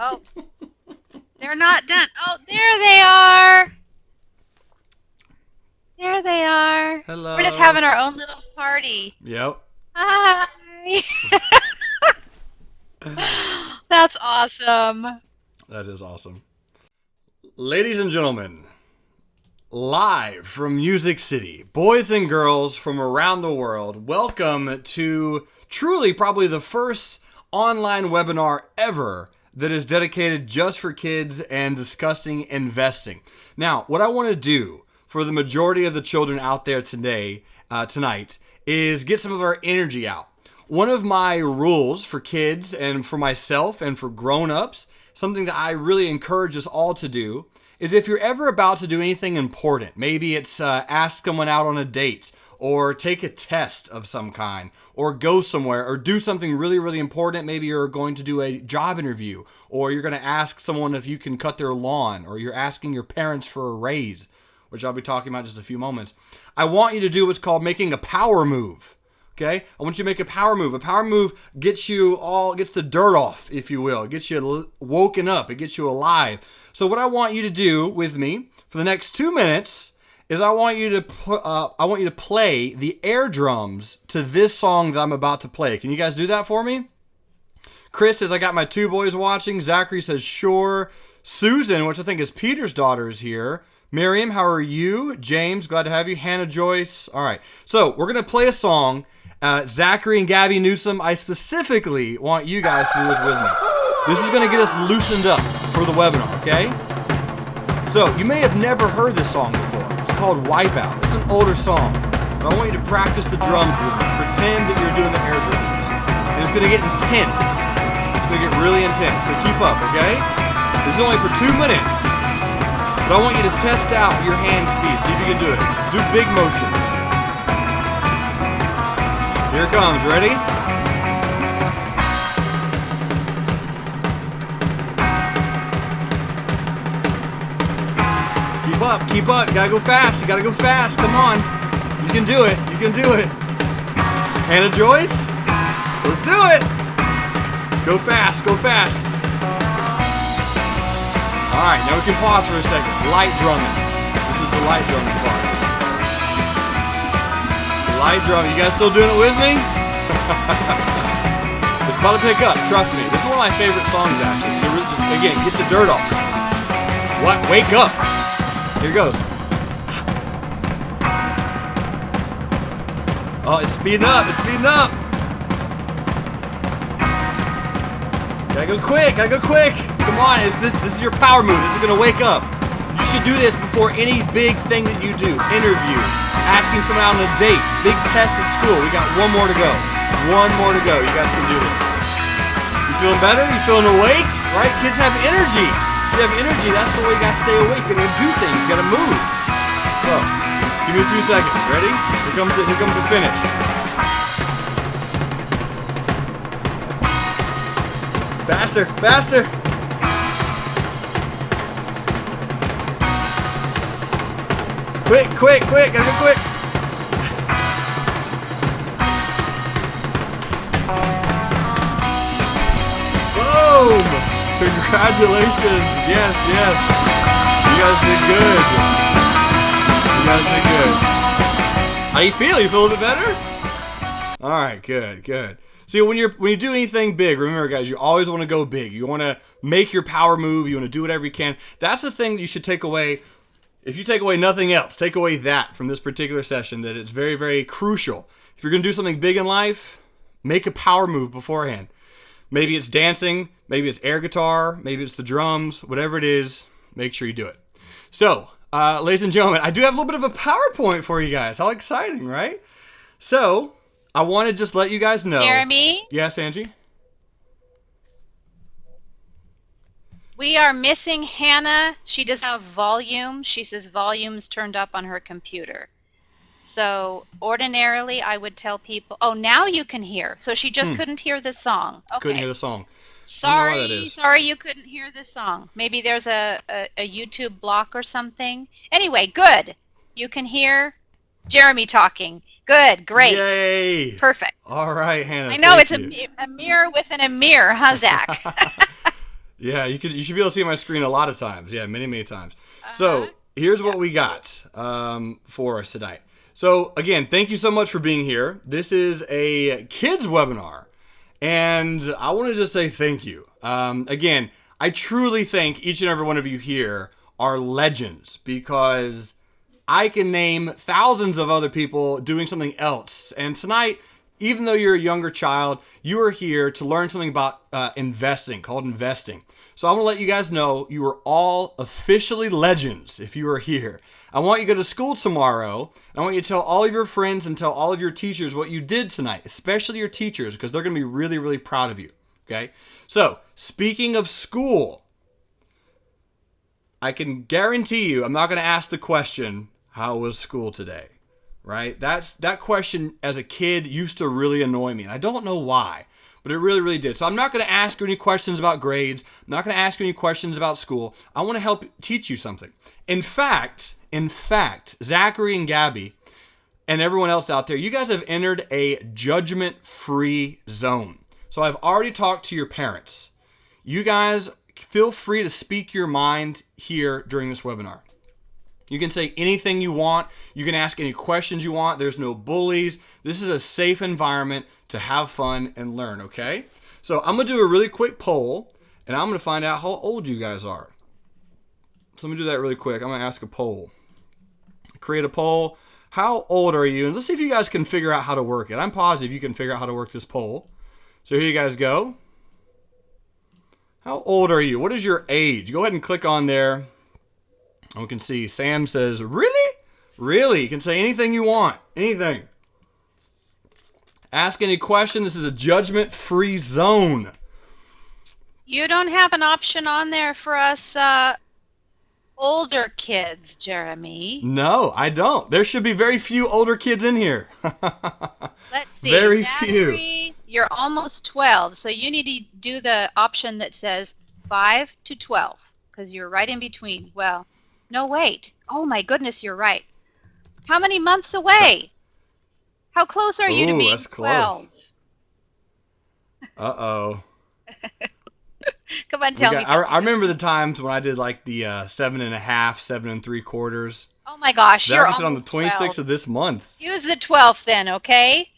Oh, they're not done. Oh, there they are. There they are. We're just Hello. having our own little party. Yep. Hi. That's awesome. That is awesome. Ladies and gentlemen, live from Music City, boys and girls from around the world, welcome to truly probably the first online webinar ever that is dedicated just for kids and discussing investing. Now, what I want to do for the majority of the children out there tonight, is get some of our energy out. One of my rules for kids and for myself and for grown-ups, something that I really encourage us all to do, is if you're ever about to do anything important, maybe it's ask someone out on a date, or take a test of some kind, or go somewhere, or do something really, really important. Maybe you're going to do a job interview, or you're going to ask someone if you can cut their lawn, or you're asking your parents for a raise, which I'll be talking about in just a few moments. I want you to do what's called making a power move. Okay? I want you to make a power move. A power move gets the dirt off, if you will. It gets you woken up. It gets you alive. So what I want you to do with me for the next 2 minutes is I want you to play the air drums to this song that I'm about to play. Can you guys do that for me? Chris says, I got my two boys watching. Zachary says, sure. Susan, which I think is Peter's daughter, is here. Miriam, how are you? James, glad to have you. Hannah Joyce. All right. So we're going to play a song. Zachary and Gabby Newsome, I specifically want you guys to do this with me. This is going to get us loosened up for the webinar, okay? So you may have never heard this song before. It's called Wipeout. It's an older song. But I want you to practice the drums with me. Pretend that you're doing the air drums. And it's going to get intense. It's going to get really intense. So keep up, okay? This is only for 2 minutes. But I want you to test out your hand speed. See if you can do it. Do big motions. Here it comes. Ready? Keep up. Keep up. You gotta go fast. You gotta go fast. Come on. You can do it. You can do it. Hannah Joyce? Let's do it. Go fast. Go fast. All right, now we can pause for a second. Light drumming. This is the light drumming part. Light drumming. You guys still doing it with me? It's about to pick up. Trust me. This is one of my favorite songs, actually. To really just, again, get the dirt off. What? Wake up. Here goes. Oh, it's speeding up. It's speeding up. Gotta go quick. Gotta go quick. Come on, this is your power move. This is going to wake up. You should do this before any big thing that you do. Interview, asking someone out on a date, big test at school. We got one more to go. One more to go. You guys can do this. You feeling better? You feeling awake? Right? Kids have energy. If you have energy, that's the way you got to stay awake. You got to do things. You got to move. So, give me a few seconds. Ready? Here comes the finish. Faster, faster. Quick, quick, quick, gotta go quick. Boom! Congratulations. Yes, yes. You guys did good. You guys did good. How you feel? You feel a bit better? All right, good, good. See, when you do anything big, remember, guys, you always want to go big. You want to make your power move. You want to do whatever you can. That's the thing that you should take away. If you take away nothing else, take away that from this particular session, that it's very, very crucial. If you're going to do something big in life, make a power move beforehand. Maybe it's dancing, maybe it's air guitar, maybe it's the drums, whatever it is, make sure you do it. So, ladies and gentlemen, I do have a little bit of a PowerPoint for you guys. How exciting, right? So, I want to just let you guys know. Jeremy? Yes, Angie? We are missing Hannah. She doesn't have volume. She says volume's turned up on her computer. So ordinarily I would tell people, oh, now you can hear. So she just couldn't hear the song. Okay. Couldn't hear the song. Sorry you couldn't hear the song. Maybe there's a YouTube block or something. Anyway, good. You can hear Jerremy talking. Good, great. Yay. Perfect. All right, Hannah. I know it's a mirror within a mirror, huh, Zach? Yeah, you should be able to see my screen a lot of times. Yeah, many, many times. Uh-huh. So here's Yeah. what we got for us tonight. So again, thank you so much for being here. This is a kids webinar, and I want to just say thank you. Again, I truly think each and every one of you here are legends because I can name thousands of other people doing something else. And tonight, even though you're a younger child, you are here to learn something about investing, called investing. So I'm going to let you guys know you are all officially legends if you are here. I want you to go to school tomorrow, and I want you to tell all of your friends and tell all of your teachers what you did tonight, especially your teachers, because they're going to be really, really proud of you. Okay? So, speaking of school, I can guarantee you I'm not going to ask the question, how was school today? Right? That question as a kid used to really annoy me. And I don't know why, but it really, really did. So I'm not going to ask you any questions about grades. I'm not going to ask you any questions about school. I want to help teach you something. In fact, Zachary and Gabby and everyone else out there, you guys have entered a judgment-free zone. So I've already talked to your parents. You guys feel free to speak your mind here during this webinar. You can say anything you want. You can ask any questions you want. There's no bullies. This is a safe environment to have fun and learn, okay? So I'm going to do a really quick poll, and I'm going to find out how old you guys are. So let me do that really quick. I'm going to ask a poll. Create a poll. How old are you? And let's see if you guys can figure out how to work it. I'm positive you can figure out how to work this poll. So here you guys go. How old are you? What is your age? Go ahead and click on there. And we can see Sam says, really? Really? You can say anything you want. Anything. Ask any question. This is a judgment-free zone. You don't have an option on there for us older kids, Jeremy. No, I don't. There should be very few older kids in here. Let's see. Very Zachary, few. you're almost 12, so you need to do the option that says 5 to 12 because you're right in between. Well, no, wait. Oh, my goodness, you're right. How many months away? How close are you to Ooh, being that's 12? close. Uh-oh. Come on, tell me. I remember the times when I did like the 7.5, 7.75. Oh my gosh, you're Zach, on the almost 26th 12. of this month. Use the 12th then, okay?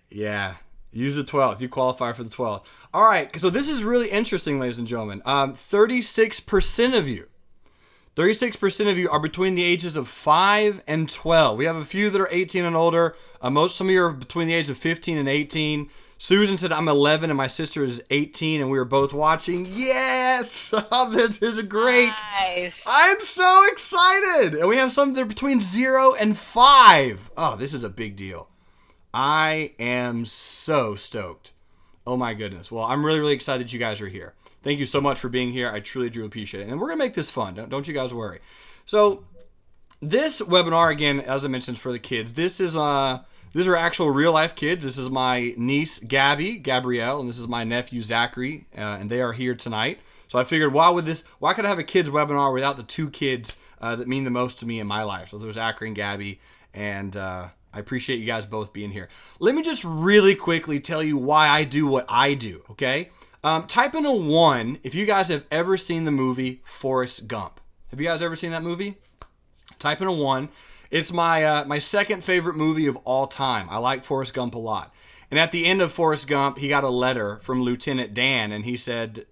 Yeah, use the 12th. You qualify for the 12th. All right, so this is really interesting, ladies and gentlemen. 36% of you, 36% of you are between the ages of 5 and 12. We have a few that are 18 and older. Some of you are between the ages of 15 and 18. Susan said, I'm 11 and my sister is 18 and we were both watching. Yes! Oh, this is great. Nice. I'm so excited. And we have some that are between 0 and 5. Oh, this is a big deal. I am so stoked. Oh my goodness. Well, I'm really, really excited that you guys are here. Thank you so much for being here. I truly do appreciate it. And we're going to make this fun. Don't you guys worry. So this webinar, again, as I mentioned, is for the kids. These are actual real life kids. This is my niece, Gabrielle, and this is my nephew, Zachary, and they are here tonight. So I figured, why could I have a kids webinar without the two kids that mean the most to me in my life? So there's Zachary and Gabby, and I appreciate you guys both being here. Let me just really quickly tell you why I do what I do, okay? Type in a 1 if you guys have ever seen the movie Forrest Gump. Have you guys ever seen that movie? Type in a 1. It's my second favorite movie of all time. I like Forrest Gump a lot. And at the end of Forrest Gump, he got a letter from Lieutenant Dan, and he said,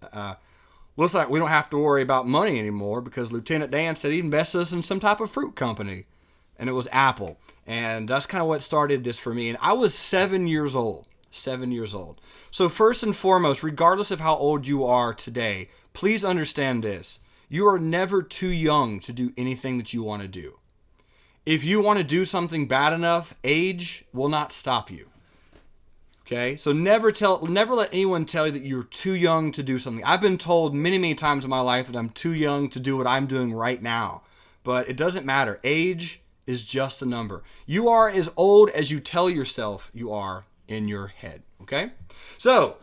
looks like we don't have to worry about money anymore because Lieutenant Dan said he'd invest us in some type of fruit company. And it was Apple. And that's kind of what started this for me. And I was 7 years old. 7 years old. So first and foremost, regardless of how old you are today, please understand this. You are never too young to do anything that you want to do. If you want to do something bad enough, age will not stop you. Okay? So never let anyone tell you that you're too young to do something. I've been told many, many times in my life that I'm too young to do what I'm doing right now. But it doesn't matter. Age is just a number. You are as old as you tell yourself you are in your head. Okay? So,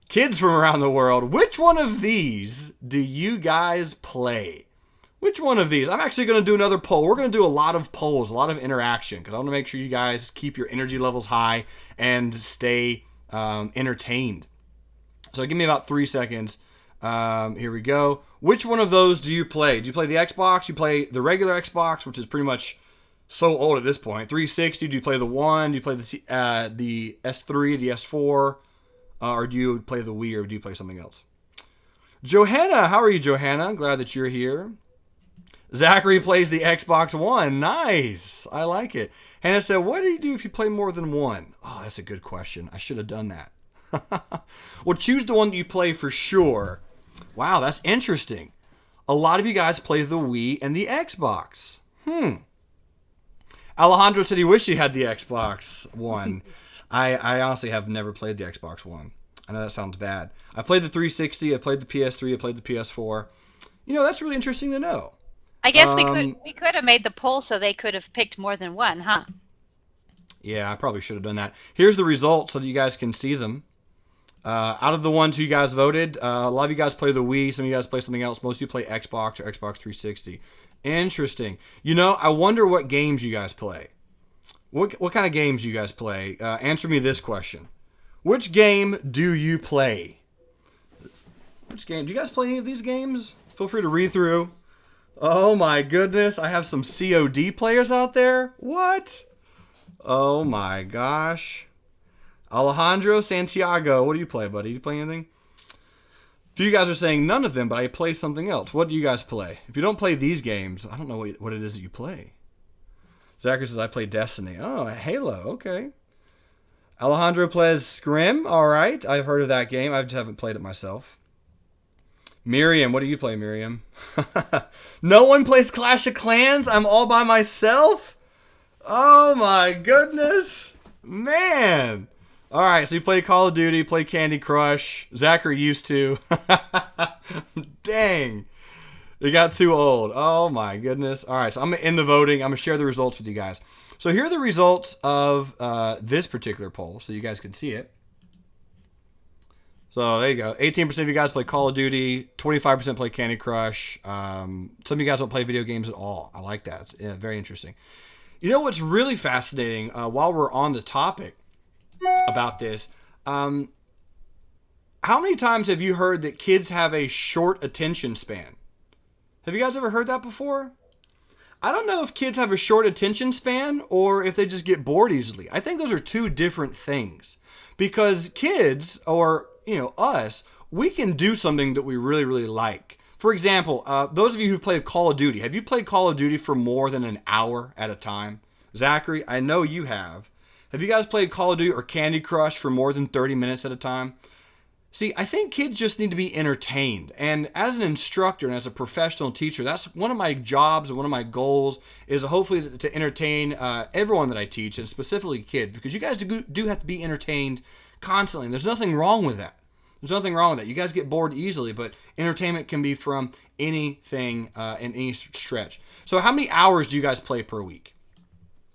kids from around the world, which one of these do you guys play? Which one of these? I'm actually going to do another poll. We're going to do a lot of polls, a lot of interaction, because I want to make sure you guys keep your energy levels high and stay entertained. So give me about 3 seconds. Here we go. Which one of those do you play? Do you play the Xbox? You play the regular Xbox, which is pretty much so old at this point. 360. Do you play the One? Do you play the S3, the S4, or do you play the Wii, or do you play something else? Johanna, how are you, Johanna? I'm glad that you're here. Zachary plays the Xbox One. Nice. I like it. Hannah said, what do you do if you play more than one? Oh, that's a good question. I should have done that. Well, choose the one that you play for sure. Wow, that's interesting. A lot of you guys play the Wii and the Xbox. Alejandro said he wished he had the Xbox One. I honestly have never played the Xbox One. I know that sounds bad. I played the 360, I played the PS3, I played the PS4. You know, that's really interesting to know. I guess we could have made the poll so they could have picked more than one, huh? Yeah, I probably should have done that. Here's the results so that you guys can see them. Out of the ones who you guys voted, a lot of you guys play the Wii. Some of you guys play something else. Most of you play Xbox or Xbox 360. Interesting. You know, I wonder what games you guys play. What kind of games you guys play? Answer me this question. Which game do you play? Which game? Do you guys play any of these games? Feel free to read through. Oh my goodness. I have some COD players out there. What? Oh my gosh. Alejandro Santiago, what do you play, buddy? Do you play anything? A few guys are saying none of them, but I play something else. What do you guys play? If you don't play these games, I don't know what it is that you play. Zachary says, I play Destiny. Oh, Halo, okay. Alejandro plays Scrim, all right. I've heard of that game. I just haven't played it myself. Miriam, what do you play, Miriam? No one plays Clash of Clans? I'm all by myself? Oh my goodness. Man. All right, so you play Call of Duty, play Candy Crush. Zachary used to. Dang. It got too old. Oh, my goodness. All right, so I'm going to end the voting. I'm going to share the results with you guys. So here are the results of this particular poll, so you guys can see it. So there you go. 18% of you guys play Call of Duty. 25% play Candy Crush. Some of you guys don't play video games at all. I like that. It's very interesting. You know what's really fascinating while we're on the topic about this, how many times have you heard that kids have a short attention span? Have you guys ever heard that before? I don't know if kids have a short attention span or if they just get bored easily. I think those are two different things, because kids, or us, we can do something that we really, really like. For example, those of you who played Call of Duty, have you played Call of Duty for more than an hour at a time? Zachary, I know you have. Have you guys played Call of Duty or Candy Crush for more than 30 minutes at a time? See, I think kids just need to be entertained. And as an instructor and as a professional teacher, that's one of my jobs and one of my goals is hopefully to entertain everyone that I teach, and specifically kids, because you guys do have to be entertained constantly. And there's nothing wrong with that. There's nothing wrong with that. You guys get bored easily, but entertainment can be from anything in any stretch. So how many hours do you guys play per week?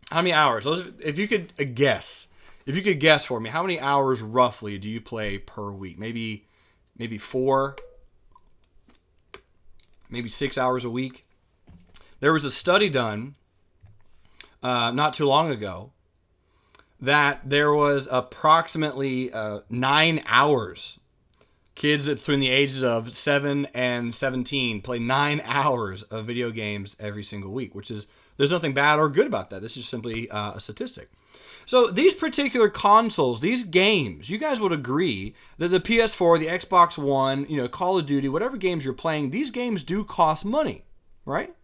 How many hours? If you could guess for me, how many hours roughly do you play per week? Maybe 4, maybe 6 hours a week. There was a study done not too long ago that there was approximately 9 hours. Kids between the ages of 7 and 17 play 9 hours of video games every single week, which is, there's nothing bad or good about that. This is simply a statistic. So these particular consoles, these games, you guys would agree that the PS4, the Xbox One, Call of Duty, whatever games you're playing, these games do cost money, right?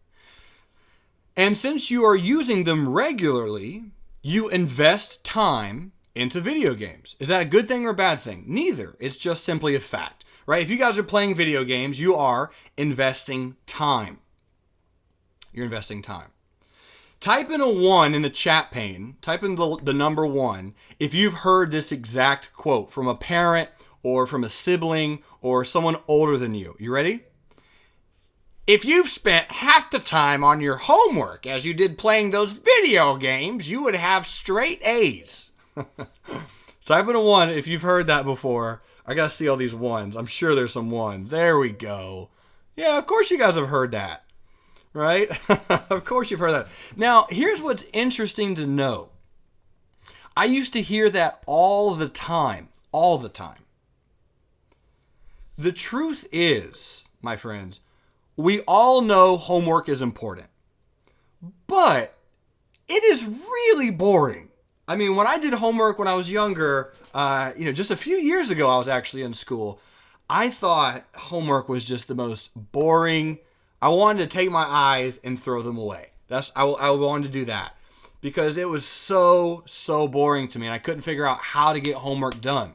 And since you are using them regularly, you invest time into video games. Is that a good thing or a bad thing? Neither. It's just simply a fact, right? If you guys are playing video games, you are investing time. You're investing time. Type in a 1 in the chat pane. Type in the number 1 if you've heard this exact quote from a parent or from a sibling or someone older than you. You ready? If you've spent half the time on your homework as you did playing those video games, you would have straight A's. Type in a 1 if you've heard that before. I gotta see all these 1s. I'm sure there's some 1s. There we go. Yeah, of course you guys have heard that. Right? Of course you've heard that. Now, here's what's interesting to know. I used to hear that all the time. All the time. The truth is, my friends, we all know homework is important, but it is really boring. I mean, when I did homework when I was younger, just a few years ago, I was actually in school. I thought homework was just the most boring. I wanted to take my eyes and throw them away. I wanted to do that because it was so boring to me, and I couldn't figure out how to get homework done.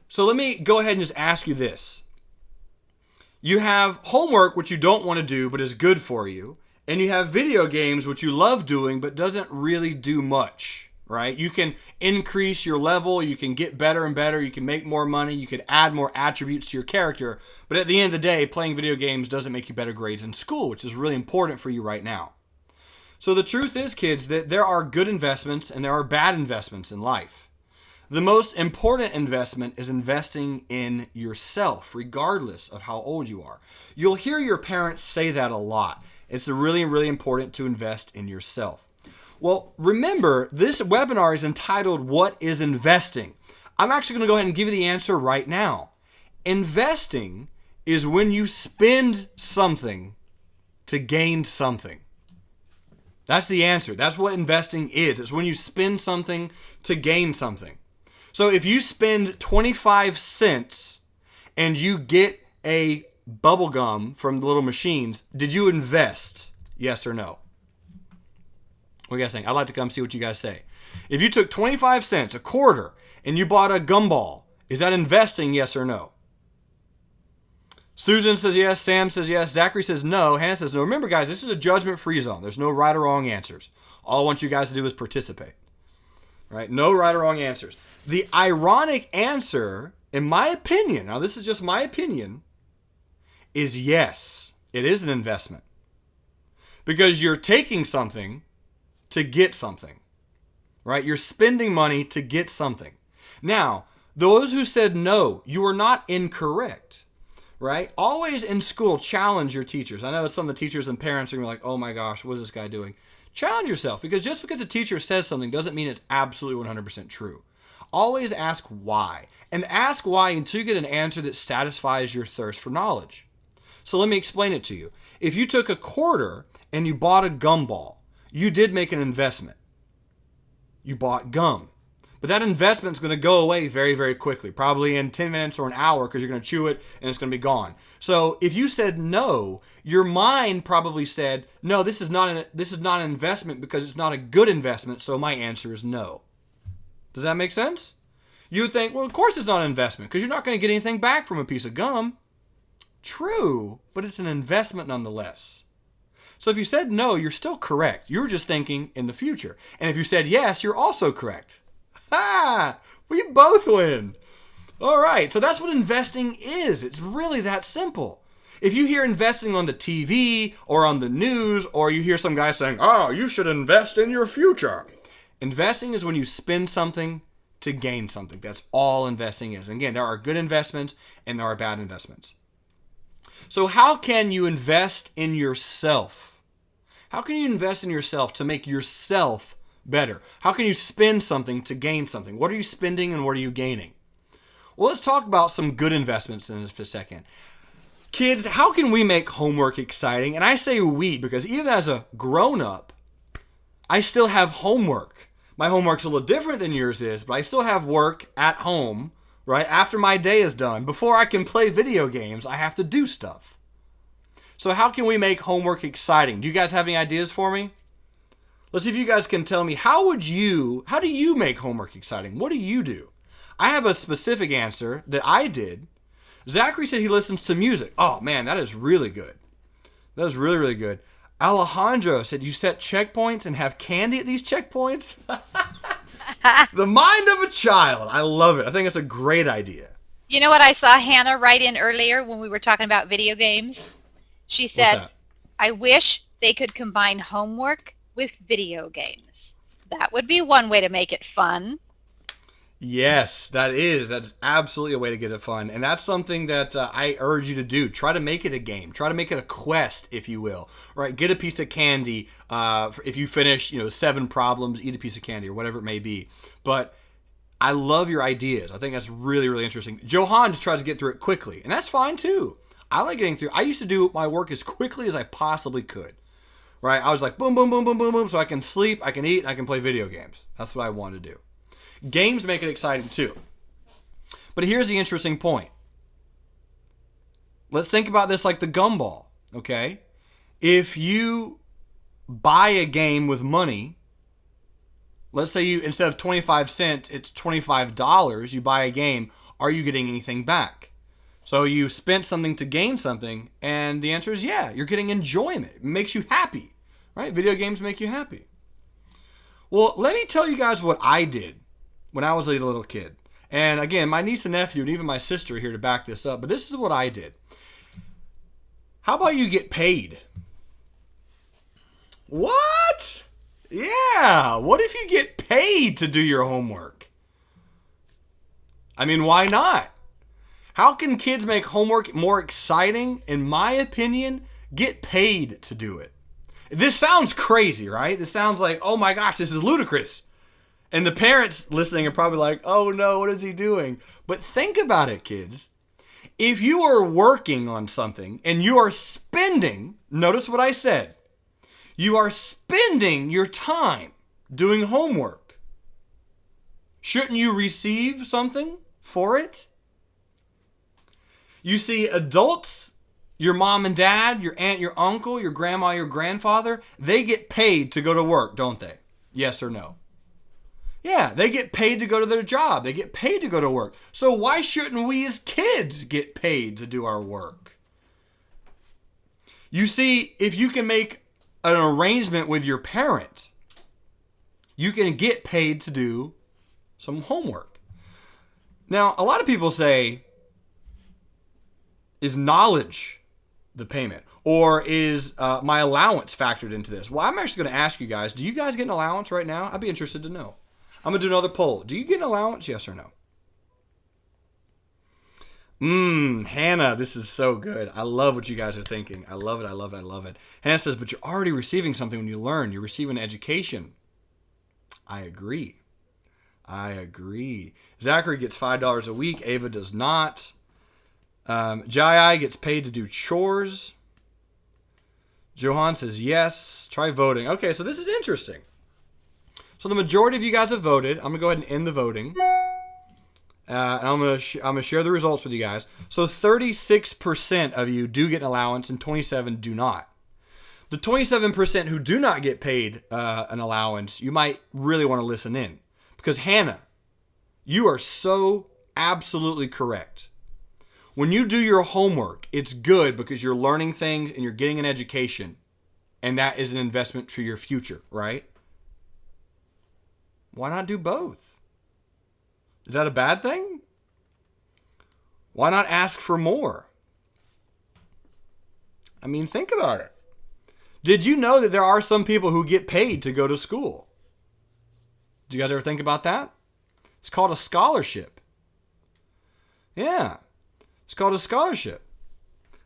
So let me go ahead and just ask you this. You have homework, which you don't want to do, but is good for you. And you have video games, which you love doing, but doesn't really do much, right? You can increase your level. You can get better and better. You can make more money. You can add more attributes to your character. But at the end of the day, playing video games doesn't make you better grades in school, which is really important for you right now. So the truth is, kids, that there are good investments and there are bad investments in life. The most important investment is investing in yourself, regardless of how old you are. You'll hear your parents say that a lot. It's really, really important to invest in yourself. Well, remember, this webinar is entitled, What is Investing? I'm actually going to go ahead and give you the answer right now. Investing is when you spend something to gain something. That's the answer. That's what investing is. It's when you spend something to gain something. So if you spend 25 cents and you get a bubble gum from the little machines, did you invest? Yes or no? What do you guys think? I'd like to come see what you guys say. If you took 25 cents, a quarter, and you bought a gumball, is that investing? Yes or no? Susan says yes. Sam says yes. Zachary says no. Hannah says no. Remember, guys, this is a judgment-free zone. There's no right or wrong answers. All I want you guys to do is participate. Right? No right or wrong answers. The ironic answer, in my opinion, now this is just my opinion, is yes. It is an investment. Because you're taking something to get something. Right? You're spending money to get something. Now, those who said no, you are not incorrect. Right? Always in school, challenge your teachers. I know that some of the teachers and parents are going to be like, oh my gosh, what is this guy doing? Challenge yourself, because just because a teacher says something doesn't mean it's absolutely 100% true. Always ask why, and ask why until you get an answer that satisfies your thirst for knowledge. So let me explain it to you. If you took a quarter and you bought a gumball, you did make an investment. You bought gum. But that investment is going to go away very, very quickly, probably in 10 minutes or an hour, because you're going to chew it and it's going to be gone. So if you said no, your mind probably said, no, this is not an investment because it's not a good investment, so my answer is no. Does that make sense? You would think, well, of course it's not an investment because you're not going to get anything back from a piece of gum. True, but it's an investment nonetheless. So if you said no, you're still correct. You're just thinking in the future. And if you said yes, you're also correct. Ha! We both win. All right, so that's what investing is. It's really that simple. If you hear investing on the TV or on the news, or you hear some guy saying, oh, you should invest in your future. Investing is when you spend something to gain something. That's all investing is. And again, there are good investments and there are bad investments. So how can you invest in yourself? How can you invest in yourself to make yourself better? How can you spend something to gain something? What are you spending and what are you gaining? Well, let's talk about some good investments in just a second. Kids, how can we make homework exciting? And I say we because even as a grown-up, I still have homework. My homework's a little different than yours is, but I still have work at home, right? After my day is done, before I can play video games, I have to do stuff. So how can we make homework exciting? Do you guys have any ideas for me? Let's see if you guys can tell me, how do you make homework exciting? What do you do? I have a specific answer that I did. Zachary said he listens to music. Oh man, that is really good. That is really, really good. Alejandro said you set checkpoints and have candy at these checkpoints. The mind of a child. I love it. I think it's a great idea. You know what I saw Hannah write in earlier when we were talking about video games? She said, I wish they could combine homework with video games. That would be one way to make it fun. Yes, that's absolutely a way to get it fun. And that's something that I urge you to do. Try to make it a game. Try to make it a quest, if you will. Right? Get a piece of candy. If you finish, 7 problems, eat a piece of candy or whatever it may be. But I love your ideas. I think that's really, really interesting. Johan just tries to get through it quickly, and that's fine too. I like getting through. I used to do my work as quickly as I possibly could. Right? I was like, boom, boom, boom, boom, boom, boom, so I can sleep, I can eat, and I can play video games. That's what I want to do. Games make it exciting too. But here's the interesting point. Let's think about this like the gumball, okay? If you buy a game with money, let's say you, instead of 25 cents, it's $25, you buy a game, are you getting anything back? So you spent something to gain something, and the answer is yeah, you're getting enjoyment. It makes you happy, right? Video games make you happy. Well, let me tell you guys what I did when I was a little kid. And again, my niece and nephew and even my sister are here to back this up, but this is what I did. How about you get paid? What? Yeah, what if you get paid to do your homework? I mean, why not? How can kids make homework more exciting? In my opinion, get paid to do it. This sounds crazy, right? This sounds like, oh my gosh, this is ludicrous. And the parents listening are probably like, oh no, what is he doing? But think about it, kids. If you are working on something and you are spending, notice what I said, you are spending your time doing homework. Shouldn't you receive something for it? You see, adults, your mom and dad, your aunt, your uncle, your grandma, your grandfather, they get paid to go to work, don't they? Yes or no? Yeah, they get paid to go to their job. They get paid to go to work. So why shouldn't we as kids get paid to do our work? You see, if you can make an arrangement with your parent, you can get paid to do some homework. Now, a lot of people say, is knowledge the payment? Or is my allowance factored into this? Well, I'm actually going to ask you guys, do you guys get an allowance right now? I'd be interested to know. I'm going to do another poll. Do you get an allowance? Yes or no? Hannah, this is so good. I love what you guys are thinking. I love it, I love it, I love it. Hannah says, but you're already receiving something when you learn. You're receiving education. I agree. I agree. Zachary gets $5 a week. Ava does not. Jai gets paid to do chores. Johan says yes. Try voting. Okay, so this is interesting. So the majority of you guys have voted. I'm going to go ahead and end the voting. And I'm going to share the results with you guys. So 36% of you do get an allowance and 27% do not. The 27% who do not get paid an allowance, you might really want to listen in. Because Hannah, you are so absolutely correct. When you do your homework, it's good because you're learning things and you're getting an education. And that is an investment for your future, right? Why not do both? Is that a bad thing? Why not ask for more? I mean, think about it. Did you know that there are some people who get paid to go to school? Did you guys ever think about that? It's called a scholarship. Yeah, it's called a scholarship.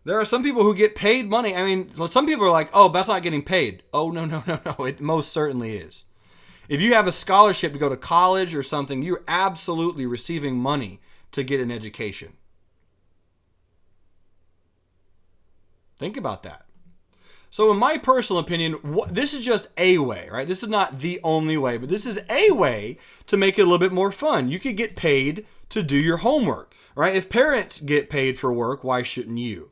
There are some people who get paid money. I mean, some people are like, oh, that's not getting paid. Oh, no. It most certainly is. If you have a scholarship to go to college or something, you're absolutely receiving money to get an education. Think about that. So in my personal opinion, this is just a way, right? This is not the only way, but this is a way to make it a little bit more fun. You could get paid to do your homework, right? If parents get paid for work, why shouldn't you?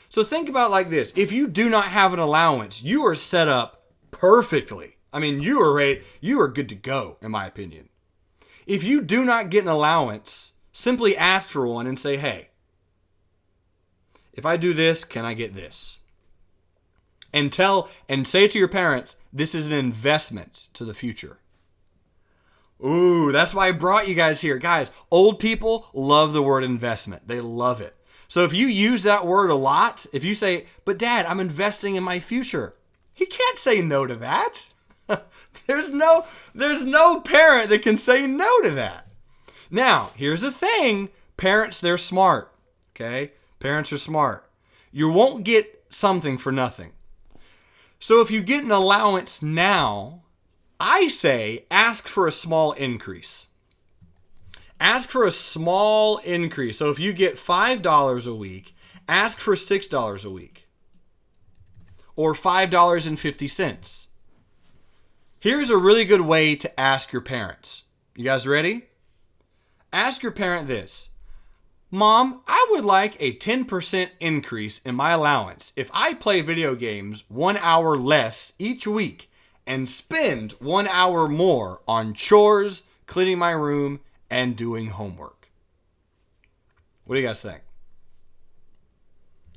So think about it like this. If you do not have an allowance, you are set up perfectly. I mean, you are ready. You are good to go, in my opinion. If you do not get an allowance, simply ask for one and say, hey, if I do this, can I get this? And say to your parents, this is an investment to the future. Ooh, that's why I brought you guys here. Guys, old people love the word investment. They love it. So if you use that word a lot, if you say, but Dad, I'm investing in my future. He can't say no to that. There's no parent that can say no to that. Now, here's the thing. Parents, they're smart. Okay? Parents are smart. You won't get something for nothing. So if you get an allowance now, I say ask for a small increase. Ask for a small increase. So if you get $5 a week, ask for $6 a week. Or $5.50. Here's a really good way to ask your parents. You guys ready? Ask your parent this. Mom, I would like a 10% increase in my allowance if I play video games 1 hour less each week and spend 1 hour more on chores, cleaning my room, and doing homework. What do you guys think?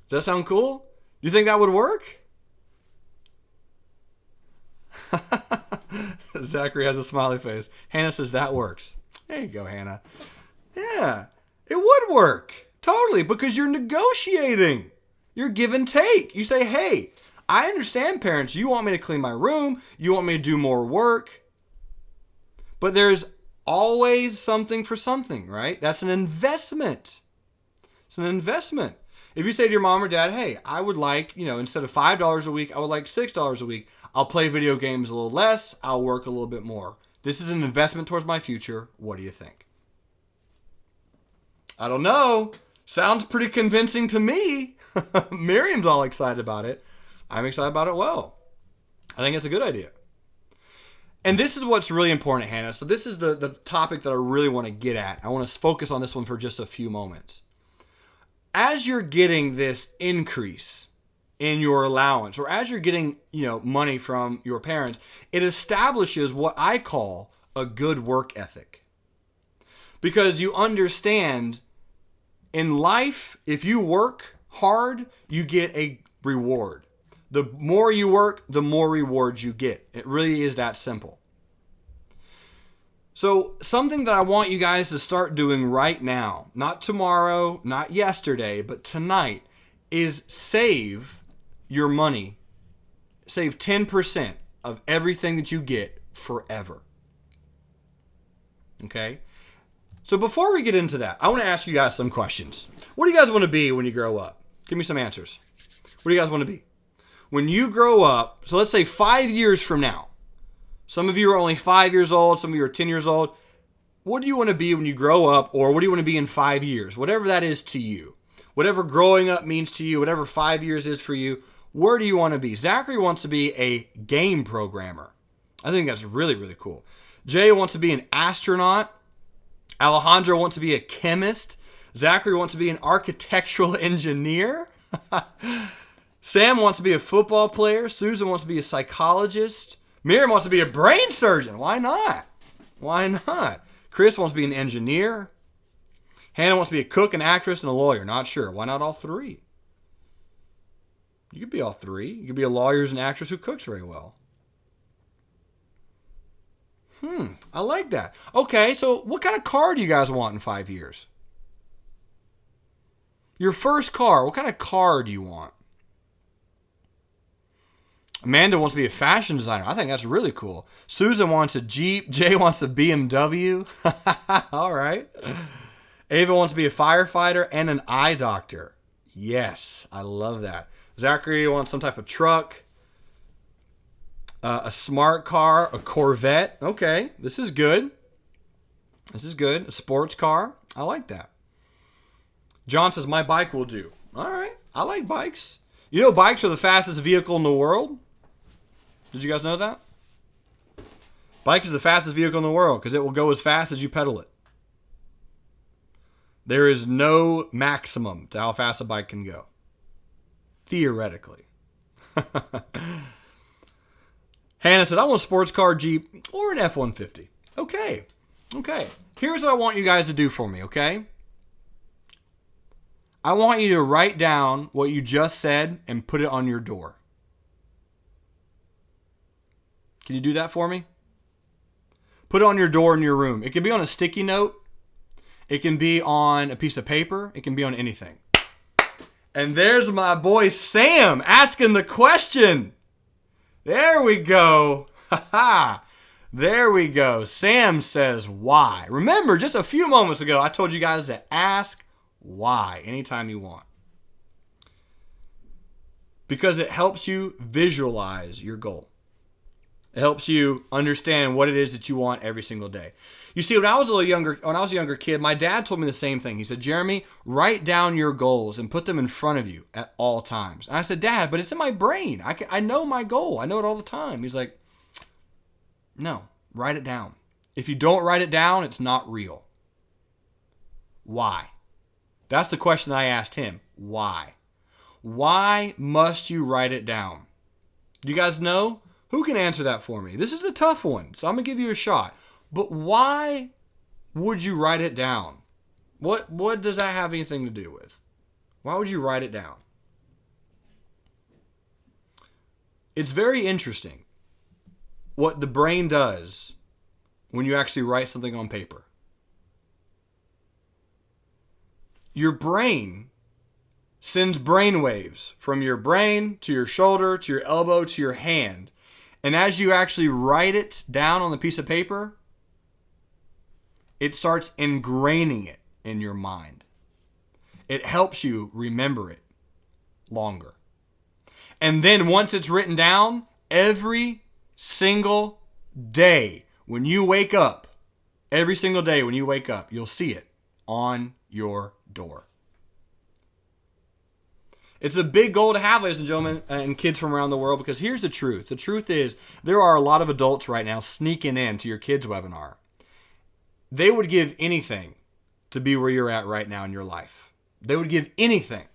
Does that sound cool? Do you think that would work? Zachary has a smiley face. Hannah says that works. There you go, Hannah. Yeah, it would work. Totally, because you're negotiating. You're give and take. You say, hey, I understand, parents. You want me to clean my room. You want me to do more work. But there's always something for something, right? That's an investment. It's an investment. If you say to your mom or dad, hey, I would like, instead of $5 a week, I would like $6 a week. I'll play video games a little less. I'll work a little bit more. This is an investment towards my future. What do you think? I don't know. Sounds pretty convincing to me. Miriam's all excited about it. I'm excited about it. Well, I think it's a good idea. And this is what's really important, Hannah. So this is the topic that I really want to get at. I want to focus on this one for just a few moments. As you're getting this increase in your allowance, or as you're getting, money from your parents, it establishes what I call a good work ethic. Because you understand in life, if you work hard, you get a reward. The more you work, the more rewards you get. It really is that simple. So something that I want you guys to start doing right now, not tomorrow, not yesterday, but tonight, is save your money. Save 10% of everything that you get forever. Okay? So before we get into that, I want to ask you guys some questions. What do you guys want to be when you grow up? Give me some answers. What do you guys want to be? When you grow up, so let's say 5 years from now, some of you are only 5 years old, some of you are 10 years old. What do you want to be when you grow up, or what do you want to be in 5 years? Whatever that is to you. Whatever growing up means to you, whatever 5 years is for you, where do you want to be? Zachary wants to be a game programmer. I think that's really, really cool. Jay wants to be an astronaut. Alejandro wants to be a chemist. Zachary wants to be an architectural engineer. Sam wants to be a football player. Susan wants to be a psychologist. Miriam wants to be a brain surgeon. Why not? Why not? Chris wants to be an engineer. Hannah wants to be a cook, an actress, and a lawyer. Not sure. Why not all three? You could be all three. You could be a lawyer and an actress who cooks very well. I like that. Okay, so what kind of car do you guys want in 5 years? Your first car, what kind of car do you want? Amanda wants to be a fashion designer. I think that's really cool. Susan wants a Jeep. Jay wants a BMW. All right. Ava wants to be a firefighter and an eye doctor. Yes, I love that. Zachary wants some type of truck. A smart car, a Corvette. Okay, this is good. This is good. A sports car. I like that. John says, my bike will do. All right, I like bikes. You know, bikes are the fastest vehicle in the world. Did you guys know that? Bike is the fastest vehicle in the world because it will go as fast as you pedal it. There is no maximum to how fast a bike can go. Theoretically. Hannah said, I want a sports car, Jeep, or an F-150. Okay. Here's what I want you guys to do for me, okay? I want you to write down what you just said and put it on your door. Can you do that for me? Put it on your door in your room. It can be on a sticky note. It can be on a piece of paper. It can be on anything. And there's my boy Sam asking the question. There we go. There we go. Sam says why. Remember, just a few moments ago, I told you guys to ask why anytime you want. Because it helps you visualize your goal. It helps you understand what it is that you want every single day. You see, when I was a younger kid, my dad told me the same thing. He said, Jeremy, write down your goals and put them in front of you at all times. And I said, Dad, but it's in my brain. I know my goal. I know it all the time. He's like, no, write it down. If you don't write it down, it's not real. Why? That's the question that I asked him. Why? Why must you write it down? Do you guys know? Who can answer that for me? This is a tough one, so I'm going to give you a shot. But why would you write it down? What does that have anything to do with? Why would you write it down? It's very interesting what the brain does when you actually write something on paper. Your brain sends brain waves from your brain to your shoulder to your elbow to your hand. And as you actually write it down on the piece of paper, it starts ingraining it in your mind. It helps you remember it longer. And then once it's written down, every single day when you wake up, you'll see it on your door. It's a big goal to have, ladies and gentlemen, and kids from around the world, because here's the truth. The truth is there are a lot of adults right now sneaking into your kids' webinar. They would give anything to be where you're at right now in your life. They would give anything.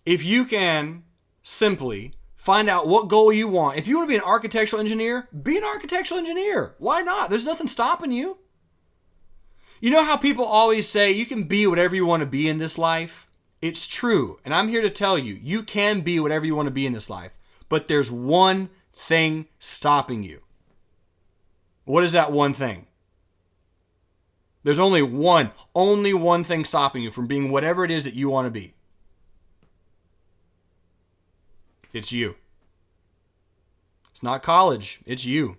If you can simply find out what goal you want. If you want to be an architectural engineer, be an architectural engineer. Why not? There's nothing stopping you. You know how people always say you can be whatever you want to be in this life? It's true. And I'm here to tell you, you can be whatever you want to be in this life. But there's one thing stopping you. What is that one thing? There's only one thing stopping you from being whatever it is that you want to be. It's you. It's not college. It's you.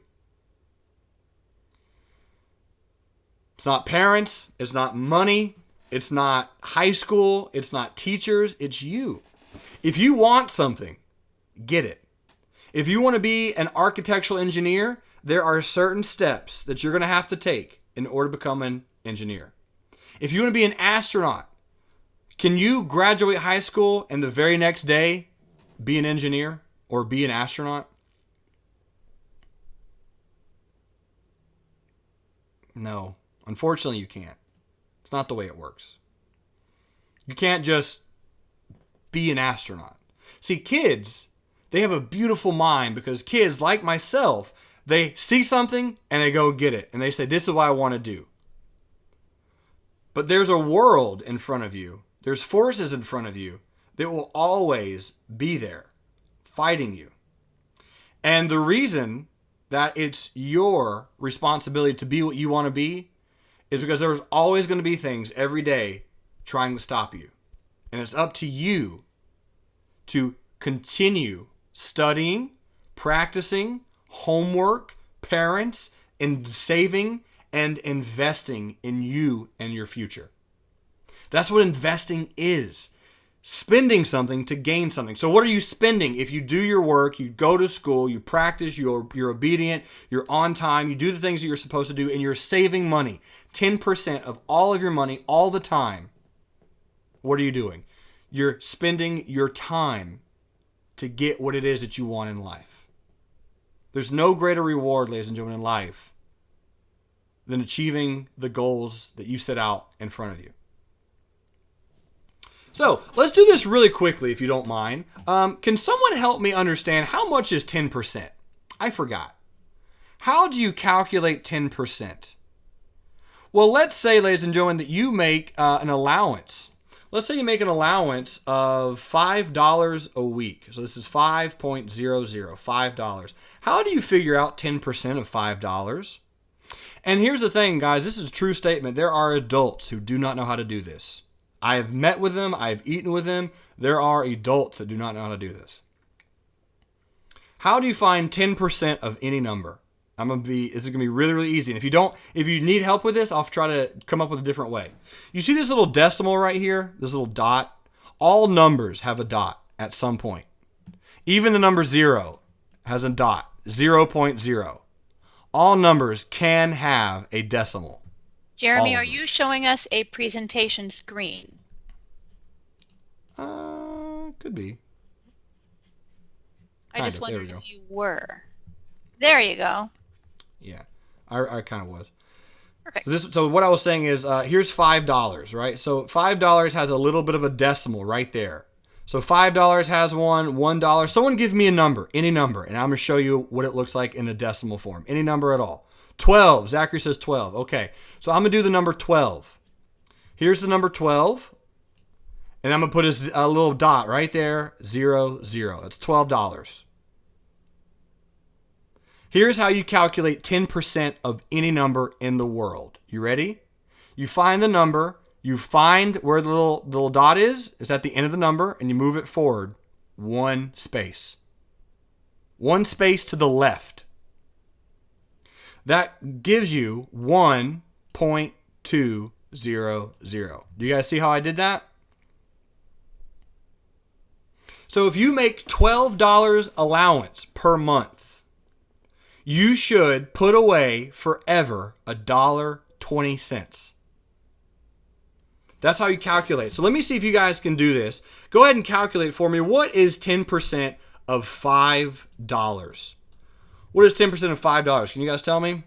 It's not parents. It's not money. It's not high school. It's not teachers. It's you. If you want something, get it. If you want to be an architectural engineer, there are certain steps that you're going to have to take in order to become an engineer. If you want to be an astronaut, can you graduate high school and the very next day be an engineer or be an astronaut? No, unfortunately you can't. It's not the way it works. You can't just be an astronaut. See, kids, they have a beautiful mind because kids like myself, they see something and they go get it. And they say, this is what I want to do. But there's a world in front of you. There's forces in front of you that will always be there fighting you. And the reason that it's your responsibility to be what you want to be is because there's always going to be things every day trying to stop you. And it's up to you to continue studying, practicing, homework, parents, and saving and investing in you and your future. That's what investing is. Spending something to gain something. So what are you spending? If you do your work, you go to school, you practice, you're obedient, you're on time, you do the things that you're supposed to do, and you're saving money, 10% of all of your money all the time, what are you doing? You're spending your time to get what it is that you want in life. There's no greater reward, ladies and gentlemen, in life than achieving the goals that you set out in front of you. So let's do this really quickly, if you don't mind. Can someone help me understand how much is 10%? I forgot. How do you calculate 10%? Well, let's say, ladies and gentlemen, that you make an allowance. Let's say you make an allowance of $5 a week. So this is 5.00, $5. How do you figure out 10% of $5? And here's the thing, guys. This is a true statement. There are adults who do not know how to do this. I have met with them. I have eaten with them. There are adults that do not know how to do this. How do you find 10% of any number? This is gonna be really, really easy. And if you need help with this, I'll try to come up with a different way. You see this little decimal right here? This little dot? All numbers have a dot at some point. Even the number 0 has a dot, 0.0. All numbers can have a decimal. Jeremy, All are of them. you showing us a presentation screen? Could be. I Kind just of. There we wondered go. if you were. There you go. Yeah. I kind of was. Perfect. So what I was saying is, here's $5, right? So $5 has a little bit of a decimal right there. So $5 has $1. Someone give me a number, any number, and I'm going to show you what it looks like in a decimal form. Any number at all. 12. Zachary says 12. Okay. So I'm going to do the number 12. Here's the number 12. And I'm going to put a little dot right there. 0, 0. That's $12. Here's how you calculate 10% of any number in the world. You ready? You find the number. You find where the little dot is at the end of the number, and you move it forward one space. One space to the left. That gives you 1.200. Do you guys see how I did that? So if you make $12 allowance per month, you should put away forever $1.20. That's how you calculate. So let me see if you guys can do this. Go ahead and calculate for me. What is 10% of $5? What is 10% of $5? Can you guys tell me?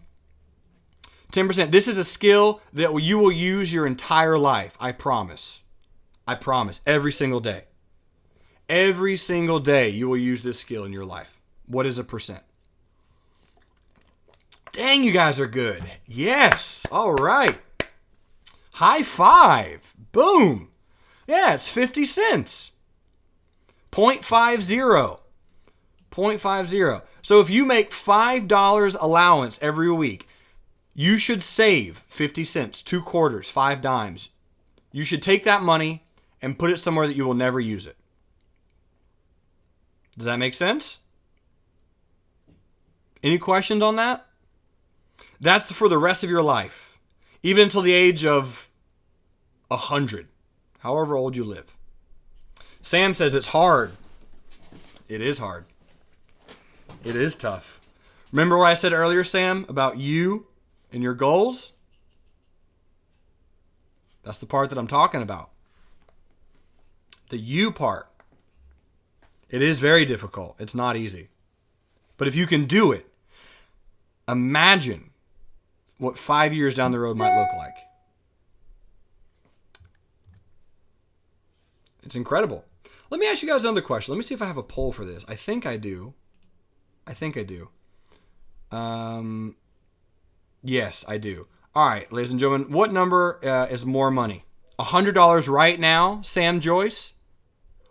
10%. This is a skill that you will use your entire life. I promise. I promise. Every single day. Every single day you will use this skill in your life. What is a percent? Dang, you guys are good. Yes. All right. High five. Boom. Yeah, it's 50 cents. 0.50. 0.50. So if you make $5 allowance every week, you should save 50 cents, 2 quarters, 5 dimes. You should take that money and put it somewhere that you will never use it. Does that make sense? Any questions on that? That's for the rest of your life. Even until the age of 100. However old you live. Sam says it's hard. It is hard. It is tough. Remember what I said earlier, Sam, about you and your goals? That's the part that I'm talking about. The you part. It is very difficult. It's not easy. But if you can do it, imagine what 5 years down the road might look like. It's incredible. Let me ask you guys another question. Let me see if I have a poll for this. I think I do. Yes, I do. All right, ladies and gentlemen, what number is more money? $100 right now, Sam Joyce,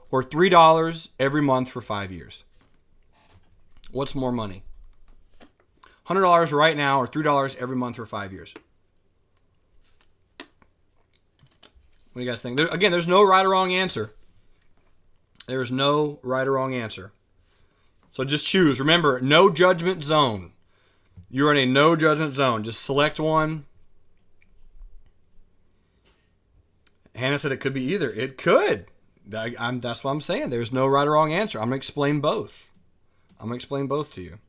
or $3 every month for 5 years? What's more money? $100 right now or $3 every month for 5 years? What do you guys think? There's no right or wrong answer. There's no right or wrong answer. So just choose. Remember, no judgment zone. You're in a no judgment zone. Just select one. Hannah said it could be either. It could. That's what I'm saying. There's no right or wrong answer. I'm going to explain both. To you.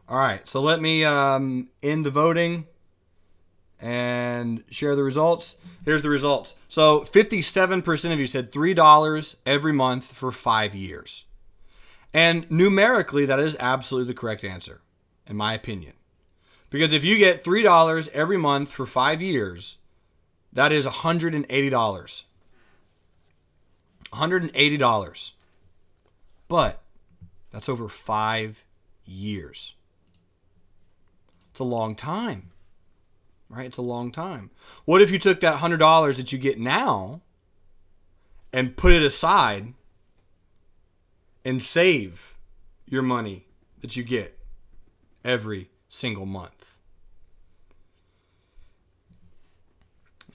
All right. So let me end the voting and share the results. Here's the results. So 57% of you said $3 every month for 5 years. And numerically, that is absolutely the correct answer, in my opinion. Because if you get $3 every month for 5 years, that is $180. $180. But that's over 5 years. It's a long time. Right? It's a long time. What if you took that $100 that you get now and put it aside and save your money that you get every single month?